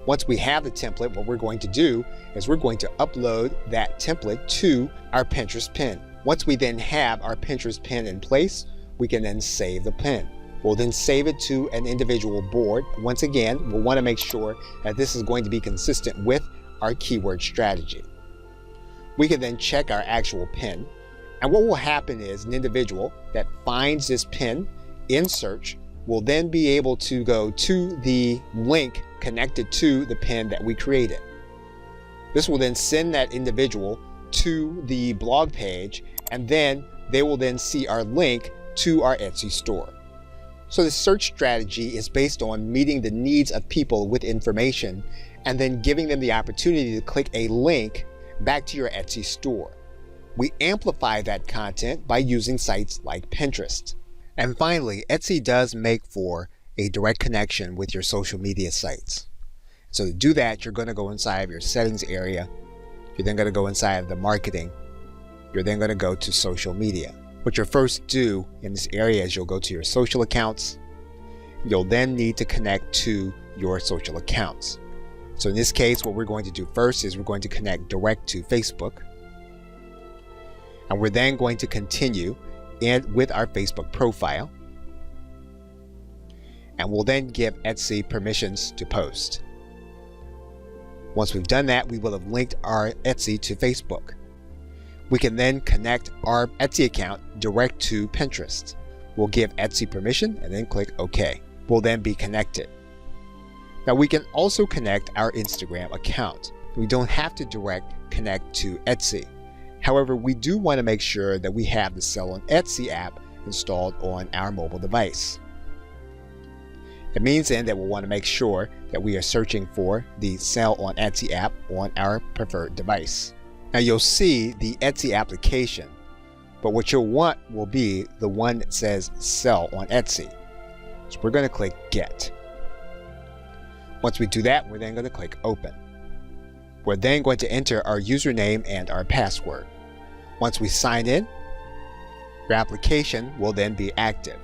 Once we have the template, what we're going to do is we're going to upload that template to our Pinterest pin. Once we then have our Pinterest pin in place, we can then save the pin. We'll then save it to an individual board. Once again, we'll want to make sure that this is going to be consistent with our keyword strategy. We can then check our actual pin. And what will happen is an individual that finds this pin in search will then be able to go to the link connected to the pin that we created. This will then send that individual to the blog page, and then they will then see our link to our Etsy store. So the search strategy is based on meeting the needs of people with information and then giving them the opportunity to click a link back to your Etsy store. We amplify that content by using sites like Pinterest. And finally, Etsy does make for a direct connection with your social media sites. So to do that, you're going to go inside of your settings area. You're then going to go inside of the marketing. You're then going to go to social media. What you'll first do in this area is you'll go to your social accounts. You'll then need to connect to your social accounts. So in this case, what we're going to do first is we're going to connect direct to Facebook. And we're then going to continue with our Facebook profile. And we'll then give Etsy permissions to post. Once we've done that, we will have linked our Etsy to Facebook. We can then connect our Etsy account direct to Pinterest. We'll give Etsy permission and then click OK. We'll then be connected. Now we can also connect our Instagram account. We don't have to direct connect to Etsy. However, we do want to make sure that we have the Sell on Etsy app installed on our mobile device. It means then that we'll want to make sure that we are searching for the Sell on Etsy app on our preferred device. Now you'll see the Etsy application, but what you'll want will be the one that says Sell on Etsy. So we're going to click Get. Once we do that, we're then going to click Open. We're then going to enter our username and our password. Once we sign in, your application will then be active.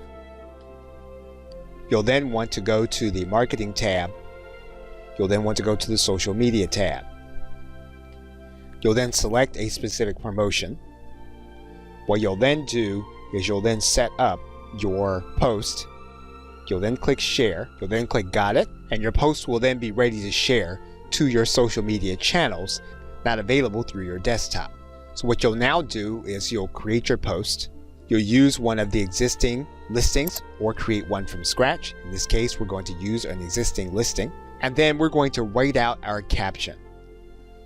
You'll then want to go to the Marketing tab. You'll then want to go to the Social Media tab. You'll then select a specific promotion. What you'll then do is you'll then set up your post. You'll then click Share. You'll then click Got It, and your post will then be ready to share to your social media channels not available through your desktop. So what you'll now do is you'll create your post. You'll use one of the existing listings or create one from scratch. In this case, we're going to use an existing listing, and then we're going to write out our caption.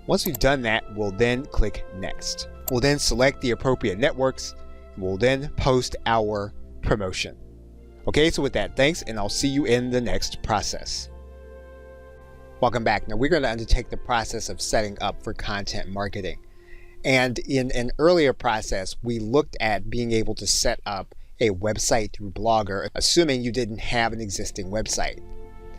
Once we've done that, we'll then click Next. We'll then select the appropriate networks, and we'll then post our promotion. Okay, so with that, thanks, and I'll see you in the next process. Welcome back. Now we're going to undertake the process of setting up for content marketing. And in an earlier process, we looked at being able to set up a website through Blogger, assuming you didn't have an existing website.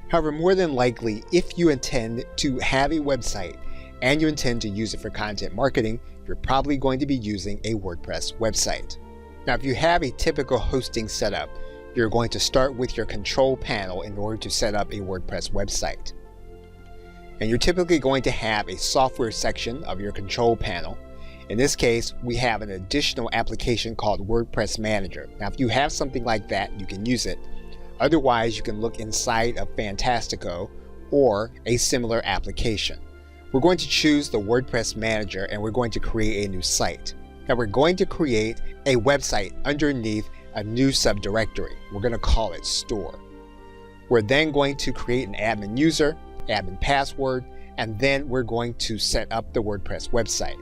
However, more than likely, if you intend to have a website and you intend to use it for content marketing, you're probably going to be using a WordPress website. Now, if you have a typical hosting setup, you're going to start with your control panel in order to set up a WordPress website. And you're typically going to have a software section of your control panel. In this case, we have an additional application called WordPress Manager. Now, if you have something like that, you can use it. Otherwise, you can look inside of Fantastico or a similar application. We're going to choose the WordPress Manager and we're going to create a new site. Now, we're going to create a website underneath a new subdirectory. We're going to call it Store. We're then going to create an admin user, admin password, and then we're going to set up the WordPress website.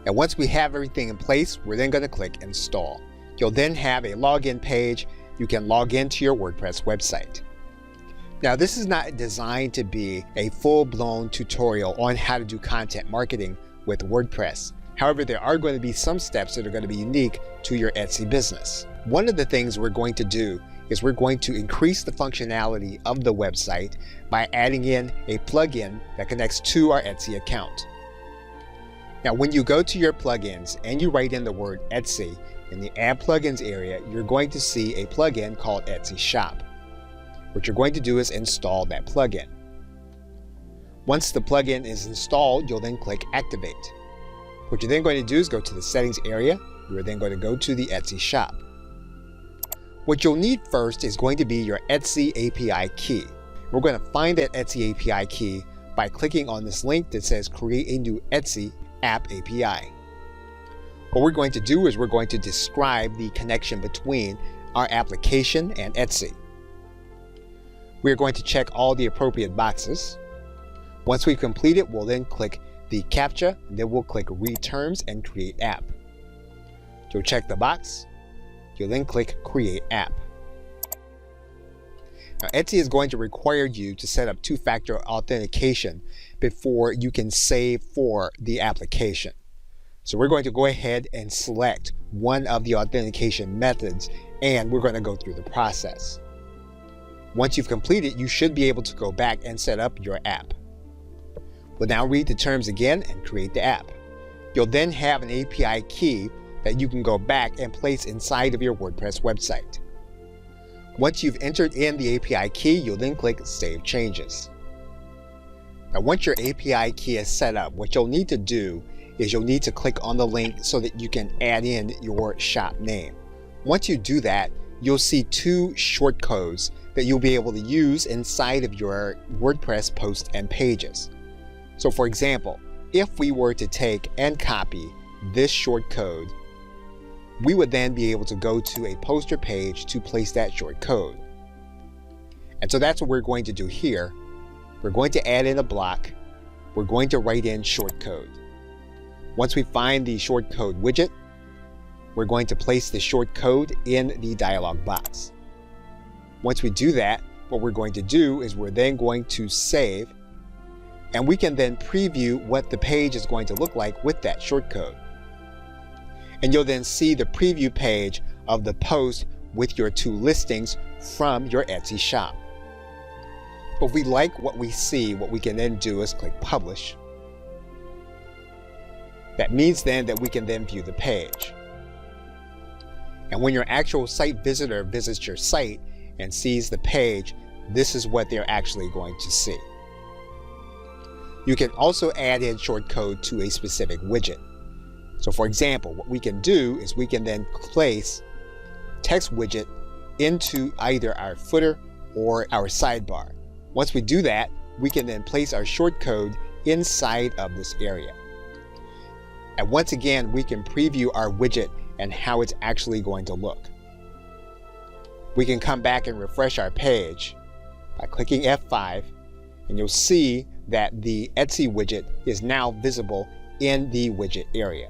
And once we have everything in place, we're then going to click Install. You'll then have a login page. You can log into your WordPress website. Now, this is not designed to be a full-blown tutorial on how to do content marketing with WordPress. However, there are going to be some steps that are going to be unique to your Etsy business. One of the things we're going to do is we're going to increase the functionality of the website by adding in a plugin that connects to our Etsy account. Now, when you go to your plugins and you write in the word Etsy in the Add Plugins area, you're going to see a plugin called Etsy Shop. What you're going to do is install that plugin. Once the plugin is installed, you'll then click Activate. What you're then going to do is go to the Settings area. You're then going to go to the Etsy Shop. What you'll need first is going to be your Etsy API key. We're going to find that Etsy API key by clicking on this link that says Create a new Etsy App API. What we're going to do is we're going to describe the connection between our application and Etsy. We're going to check all the appropriate boxes. Once we complete it, we'll then click the CAPTCHA, and then we'll click Read Terms and Create App. You'll check the box. You'll then click Create App. Now, Etsy is going to require you to set up two-factor authentication before you can save for the application. So we're going to go ahead and select one of the authentication methods, and we're going to go through the process. Once you've completed, you should be able to go back and set up your app. We'll now read the terms again and create the app. You'll then have an API key that you can go back and place inside of your WordPress website. Once you've entered in the API key, you'll then click Save Changes. Now, once your API key is set up, what you'll need to do is you'll need to click on the link so that you can add in your shop name. Once you do that, you'll see two shortcodes that you'll be able to use inside of your WordPress posts and pages. So for example, if we were to take and copy this shortcode, we would then be able to go to a poster page to place that shortcode. And so that's what we're going to do here. We're going to add in a block. We're going to write in shortcode. Once we find the shortcode widget, we're going to place the shortcode in the dialog box. Once we do that, what we're going to do is we're then going to save, and we can then preview what the page is going to look like with that shortcode. And you'll then see the preview page of the post with your two listings from your Etsy shop. If we like what we see, what we can then do is click Publish. That means then that we can then view the page. And when your actual site visitor visits your site and sees the page, this is what they're actually going to see. You can also add in shortcode to a specific widget. So for example, what we can do is we can then place text widget into either our footer or our sidebar. Once we do that, we can then place our shortcode inside of this area. And once again, we can preview our widget and how it's actually going to look. We can come back and refresh our page by clicking F5, and you'll see that the Etsy widget is now visible in the widget area.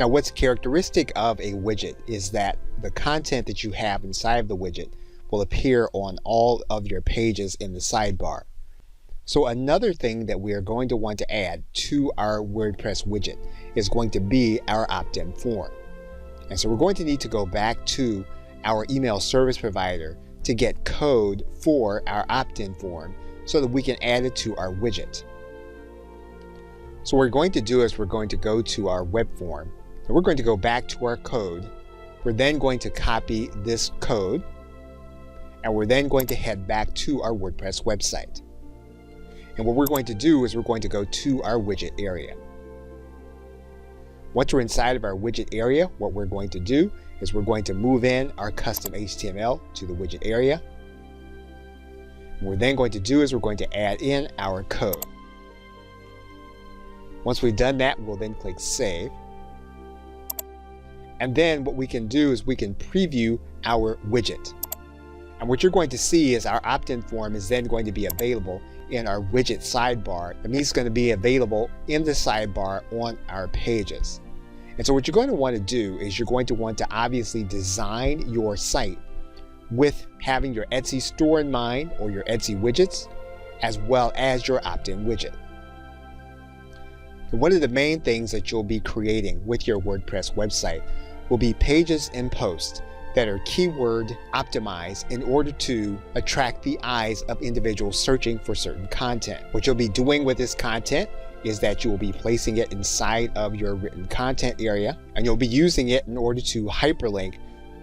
Now, what's characteristic of a widget is that the content that you have inside of the widget will appear on all of your pages in the sidebar. So another thing that we are going to want to add to our WordPress widget is going to be our opt-in form. And so we're going to need to go back to our email service provider to get code for our opt-in form so that we can add it to our widget. So what we're going to do is we're going to go to our web form and we're going to go back to our code. We're then going to copy this code and we're then going to head back to our WordPress website. And what we're going to do is we're going to go to our widget area. Once we're inside of our widget area, what we're going to do is we're going to move in our custom HTML to the widget area. What we're then going to do is we're going to add in our code. Once we've done that, we'll then click Save. And then what we can do is we can preview our widget. And what you're going to see is our opt-in form is then going to be available in our widget sidebar. It means it's going to be available in the sidebar on our pages. And so what you're going to want to do is you're going to want to obviously design your site with having your Etsy store in mind or your Etsy widgets, as well as your opt-in widget. And one of the main things that you'll be creating with your WordPress website will be pages and posts that are keyword optimized in order to attract the eyes of individuals searching for certain content. What you'll be doing with this content is that you will be placing it inside of your written content area, and you'll be using it in order to hyperlink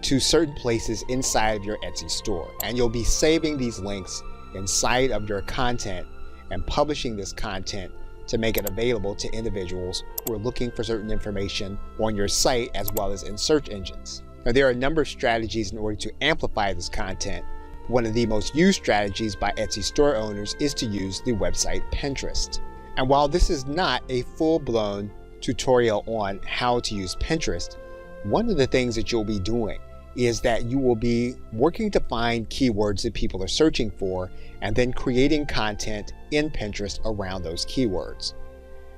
to certain places inside of your Etsy store. And you'll be saving these links inside of your content and publishing this content to make it available to individuals who are looking for certain information on your site as well as in search engines. Now, there are a number of strategies in order to amplify this content. One of the most used strategies by Etsy store owners is to use the website Pinterest. And while this is not a full-blown tutorial on how to use Pinterest, one of the things that you'll be doing is that you will be working to find keywords that people are searching for and then creating content in Pinterest around those keywords.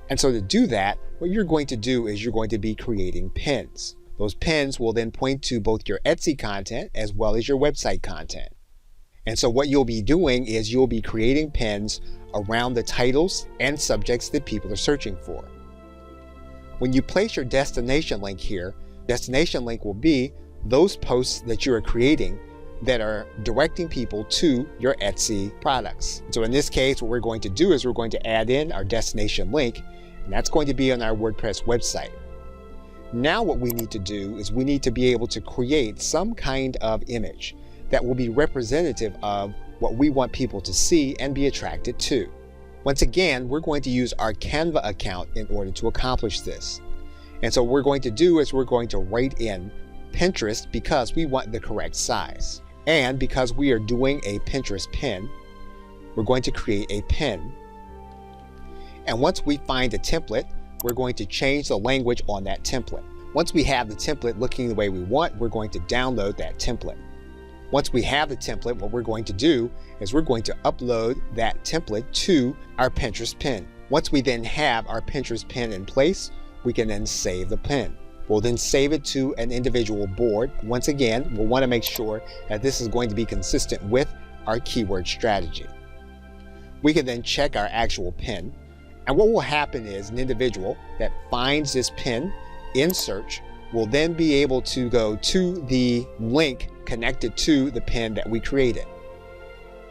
And so to do that, what you're going to do is you're going to be creating pins. Those pins will then point to both your Etsy content as well as your website content. And so what you'll be doing is you'll be creating pins around the titles and subjects that people are searching for. When you place your destination link here, destination link will be those posts that you are creating that are directing people to your Etsy products. So in this case, what we're going to do is we're going to add in our destination link, and that's going to be on our WordPress website. Now what we need to do is we need to be able to create some kind of image that will be representative of what we want people to see and be attracted to. Once again, we're going to use our Canva account in order to accomplish this. And so what we're going to do is we're going to write in Pinterest because we want the correct size. And because we are doing a Pinterest pin, we're going to create a pin. And once we find a template, we're going to change the language on that template. Once we have the template looking the way we want, we're going to download that template. Once we have the template, what we're going to do is we're going to upload that template to our Pinterest pin. Once we then have our Pinterest pin in place, we can then save the pin. We'll then save it to an individual board. Once again, we'll want to make sure that this is going to be consistent with our keyword strategy. We can then check our actual pin. And what will happen is an individual that finds this pin in search will then be able to go to the link connected to the pin that we created.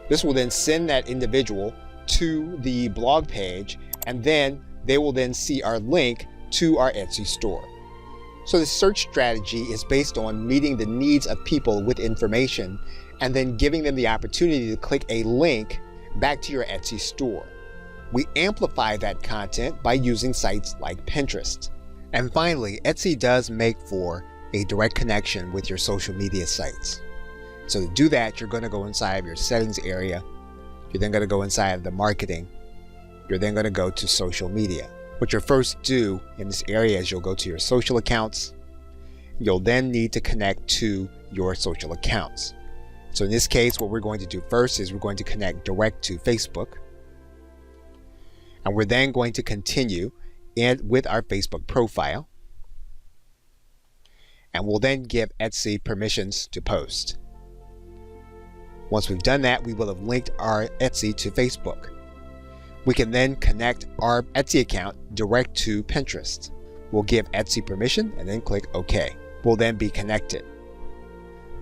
This will then send that individual to the blog page, and then they will then see our link to our Etsy store. So the search strategy is based on meeting the needs of people with information and then giving them the opportunity to click a link back to your Etsy store. We amplify that content by using sites like Pinterest. And finally, Etsy does make for a direct connection with your social media sites. So to do that, you're going to go inside of your settings area. You're then going to go inside of the marketing. You're then going to go to social media. What you'll first do in this area is you'll go to your social accounts. You'll then need to connect to your social accounts. So in this case, what we're going to do first is we're going to connect direct to Facebook. And we're then going to continue with our Facebook profile. And we'll then give Etsy permissions to post. Once we've done that, we will have linked our Etsy to Facebook. We can then connect our Etsy account direct to Pinterest. We'll give Etsy permission and then click OK. We'll then be connected.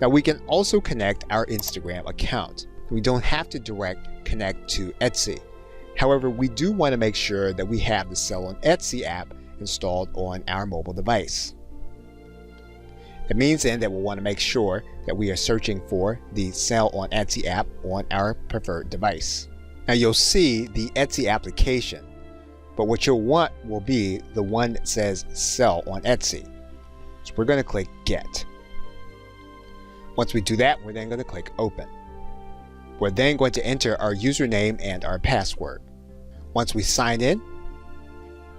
Now we can also connect our Instagram account. We don't have to direct connect to Etsy. However, we do want to make sure that we have the Sell on Etsy app installed on our mobile device. It means then that we'll want to make sure that we are searching for the Sell on Etsy app on our preferred device. Now you'll see the Etsy application, but what you'll want will be the one that says Sell on Etsy. So we're going to click Get. Once we do that, we're then going to click Open. We're then going to enter our username and our password. Once we sign in,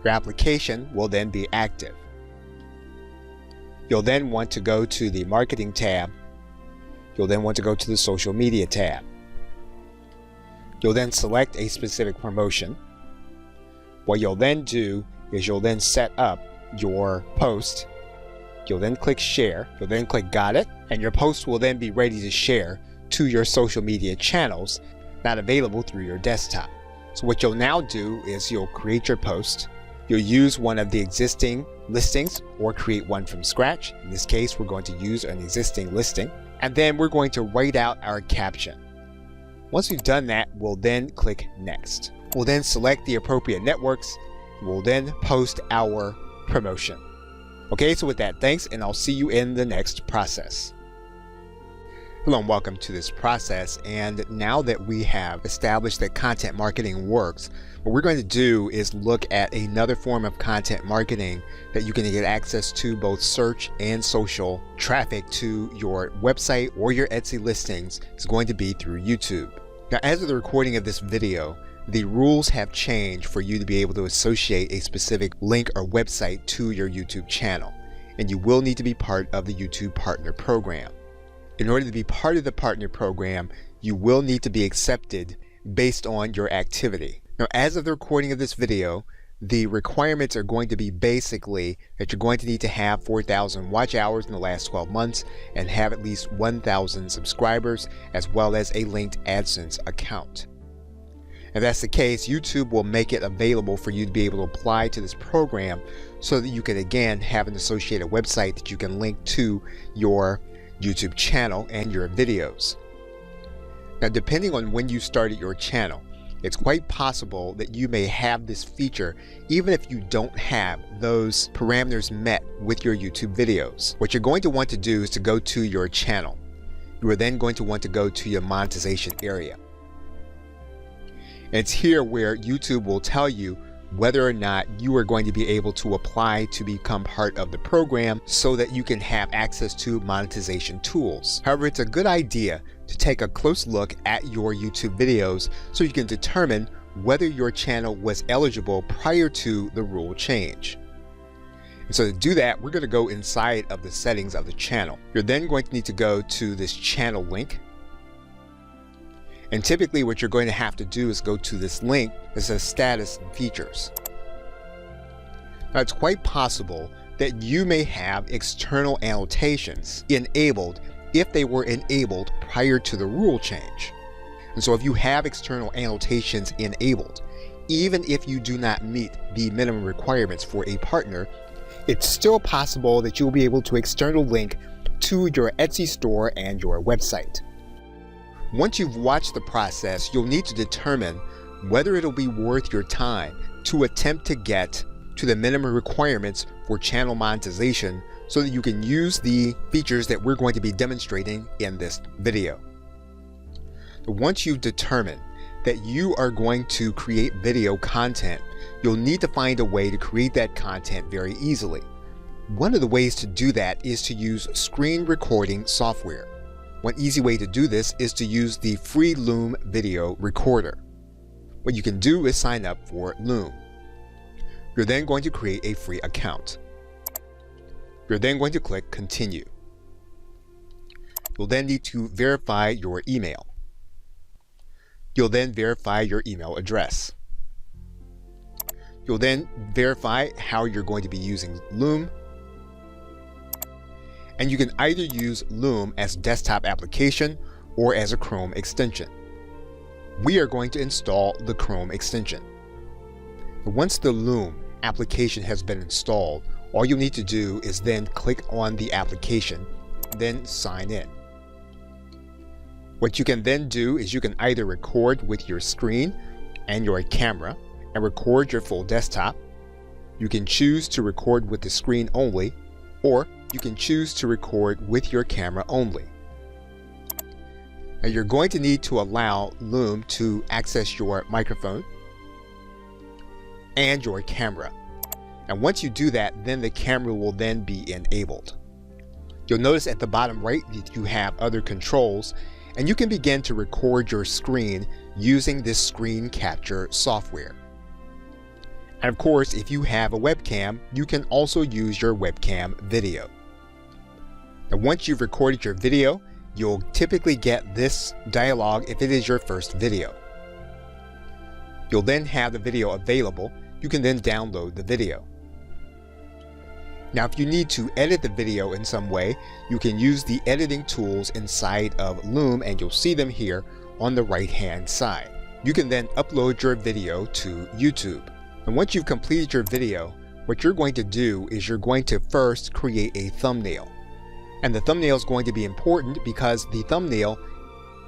your application will then be active. You'll then want to go to the Marketing tab. You'll then want to go to the Social Media tab. You'll then select a specific promotion. What you'll then do is you'll then set up your post. You'll then click Share. You'll then click Got It, and your post will then be ready to share to your social media channels not available through your desktop. So what you'll now do is you'll create your post. You'll use one of the existing listings or create one from scratch. In this case, we're going to use an existing listing, and then we're going to write out our caption. Once we've done that, we'll then click Next. We'll then select the appropriate networks. We'll then post our promotion. Okay, so with that, thanks, and I'll see you in the next process. Hello and welcome to this process. And now that we have established that content marketing works, what we're going to do is look at another form of content marketing that you can get access to both search and social traffic to your website or your Etsy listings is going to be through YouTube. Now, as of the recording of this video, the rules have changed for you to be able to associate a specific link or website to your YouTube channel, and you will need to be part of the YouTube Partner Program. In order to be part of the Partner Program, you will need to be accepted based on your activity. Now, as of the recording of this video, the requirements are going to be basically that you're going to need to have 4,000 watch hours in the last 12 months and have at least 1,000 subscribers, as well as a linked AdSense account. If that's the case, YouTube will make it available for you to be able to apply to this program so that you can again have an associated website that you can link to your YouTube channel and your videos. Now, depending on when you started your channel, it's quite possible that you may have this feature even if you don't have those parameters met with your YouTube videos. What you're going to want to do is to go to your channel. You are then going to want to go to your monetization area. And it's here where YouTube will tell you whether or not you are going to be able to apply to become part of the program so that you can have access to monetization tools. However, it's a good idea to take a close look at your YouTube videos so you can determine whether your channel was eligible prior to the rule change. And so to do that, we're going to go inside of the settings of the channel. You're then going to need to go to this channel link. And typically what you're going to have to do is go to this link that says Status and Features. Now, it's quite possible that you may have external annotations enabled if they were enabled prior to the rule change. And so if you have external annotations enabled, even if you do not meet the minimum requirements for a partner, it's still possible that you'll be able to external link to your Etsy store and your website. Once you've watched the process, you'll need to determine whether it'll be worth your time to attempt to get to the minimum requirements for channel monetization so that you can use the features that we're going to be demonstrating in this video. Once you've determined that you are going to create video content, you'll need to find a way to create that content very easily. One of the ways to do that is to use screen recording software. One easy way to do this is to use the free Loom video recorder. What you can do is sign up for Loom. You're then going to create a free account. You're then going to click Continue. You'll then need to verify your email. You'll then verify your email address. You'll then verify how you're going to be using Loom. And you can either use Loom as a desktop application or as a Chrome extension. We are going to install the Chrome extension. Once the Loom application has been installed, all you need to do is then click on the application, then sign in. What you can then do is you can either record with your screen and your camera and record your full desktop. You can choose to record with the screen only, or you can choose to record with your camera only. Now you're going to need to allow Loom to access your microphone and your camera. And once you do that, then the camera will then be enabled. You'll notice at the bottom right that you have other controls, and you can begin to record your screen using this screen capture software. And of course, if you have a webcam, you can also use your webcam video. Now once you've recorded your video, you'll typically get this dialog if it is your first video. You'll then have the video available. You can then download the video. Now if you need to edit the video in some way, you can use the editing tools inside of Loom, and you'll see them here on the right hand side. You can then upload your video to YouTube. And once you've completed your video, what you're going to do is you're going to first create a thumbnail. And the thumbnail is going to be important because the thumbnail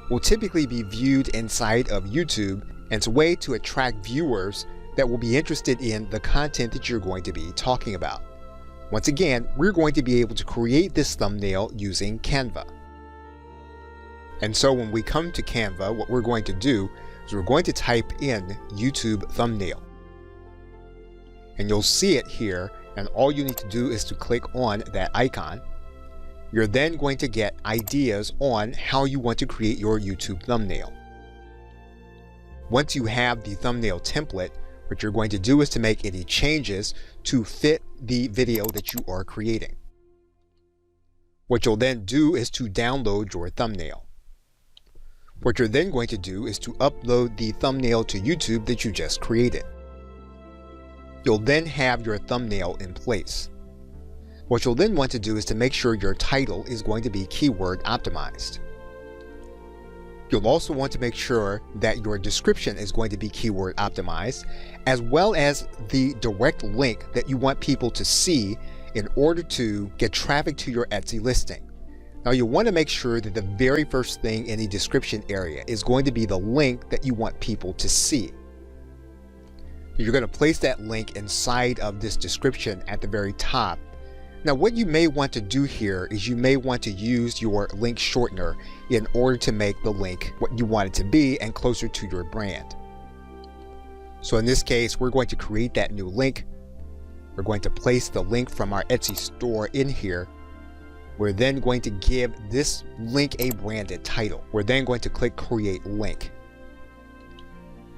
will typically be viewed inside of YouTube, and it's a way to attract viewers that will be interested in the content that you're going to be talking about. Once again, we're going to be able to create this thumbnail using Canva. And so when we come to Canva, what we're going to do is we're going to type in YouTube thumbnail. And you'll see it here, and all you need to do is to click on that icon. You're then going to get ideas on how you want to create your YouTube thumbnail. Once you have the thumbnail template, what you're going to do is to make any changes to fit the video that you are creating. What you'll then do is to download your thumbnail. What you're then going to do is to upload the thumbnail to YouTube that you just created. You'll then have your thumbnail in place. What you'll then want to do is to make sure your title is going to be keyword optimized. You'll also want to make sure that your description is going to be keyword optimized, as well as the direct link that you want people to see in order to get traffic to your Etsy listing. Now you'll want to make sure that the very first thing in the description area is going to be the link that you want people to see. You're going to place that link inside of this description at the very top. Now what you may want to do here is you may want to use your link shortener in order to make the link what you want it to be and closer to your brand. So in this case, we're going to create that new link. We're going to place the link from our Etsy store in here. We're then going to give this link a branded title. We're then going to click Create Link.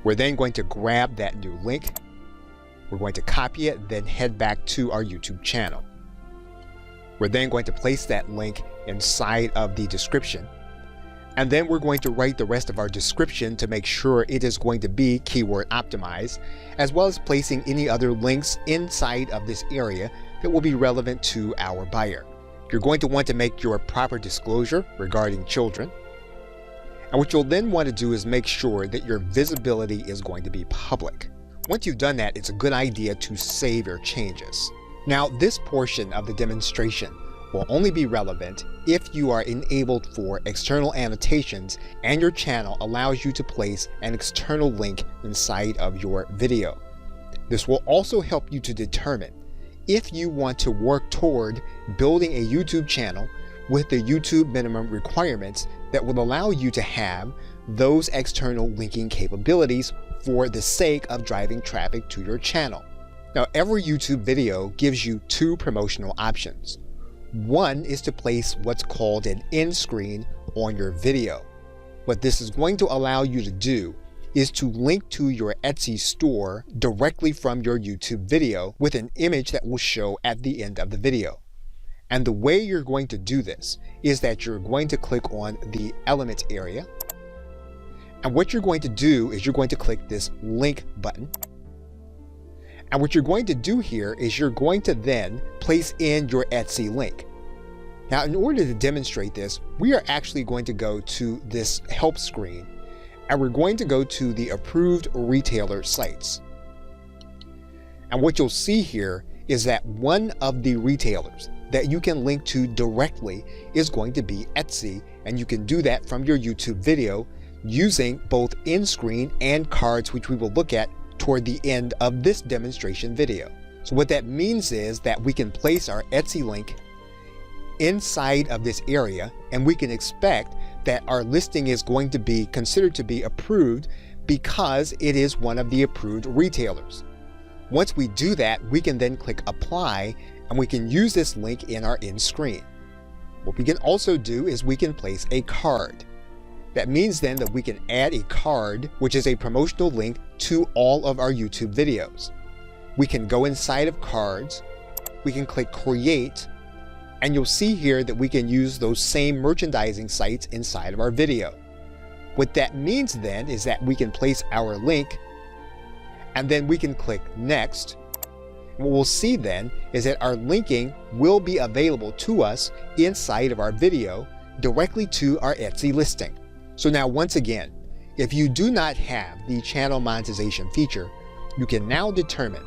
We're then going to grab that new link. We're going to copy it, then head back to our YouTube channel. We're then going to place that link inside of the description. And then we're going to write the rest of our description to make sure it is going to be keyword optimized, as well as placing any other links inside of this area that will be relevant to our buyer. You're going to want to make your proper disclosure regarding children. And what you'll then want to do is make sure that your visibility is going to be public. Once you've done that, it's a good idea to save your changes. Now, this portion of the demonstration will only be relevant if you are enabled for external annotations and your channel allows you to place an external link inside of your video. This will also help you to determine if you want to work toward building a YouTube channel with the YouTube minimum requirements that will allow you to have those external linking capabilities for the sake of driving traffic to your channel. Now, every YouTube video gives you two promotional options. One is to place what's called an end screen on your video. What this is going to allow you to do is to link to your Etsy store directly from your YouTube video with an image that will show at the end of the video. And the way you're going to do this is that you're going to click on the Elements area. And what you're going to do is you're going to click this link button. And what you're going to do here is you're going to then place in your Etsy link. Now, in order to demonstrate this, we are actually going to go to this help screen, and we're going to go to the approved retailer sites. And what you'll see here is that one of the retailers that you can link to directly is going to be Etsy, and you can do that from your YouTube video using both in-screen and cards, which we will look at toward the end of this demonstration video. So what that means is that we can place our Etsy link inside of this area, and we can expect that our listing is going to be considered to be approved because it is one of the approved retailers. Once we do that, we can then click apply, and we can use this link in our in-screen. What we can also do is we can place a card. That means then that we can add a card, which is a promotional link to all of our YouTube videos. We can go inside of cards, we can click create, and you'll see here that we can use those same merchandising sites inside of our video. What that means then is that we can place our link, and then we can click next. What we'll see then is that our linking will be available to us inside of our video directly to our Etsy listing. So now once again, if you do not have the channel monetization feature, you can now determine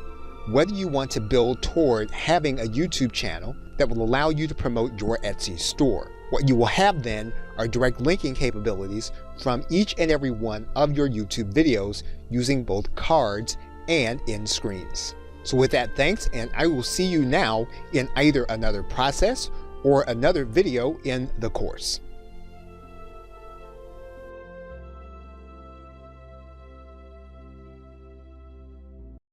whether you want to build toward having a YouTube channel that will allow you to promote your Etsy store. What you will have then are direct linking capabilities from each and every one of your YouTube videos using both cards and in-screens. So with that, thanks, and I will see you now in either another process or another video in the course.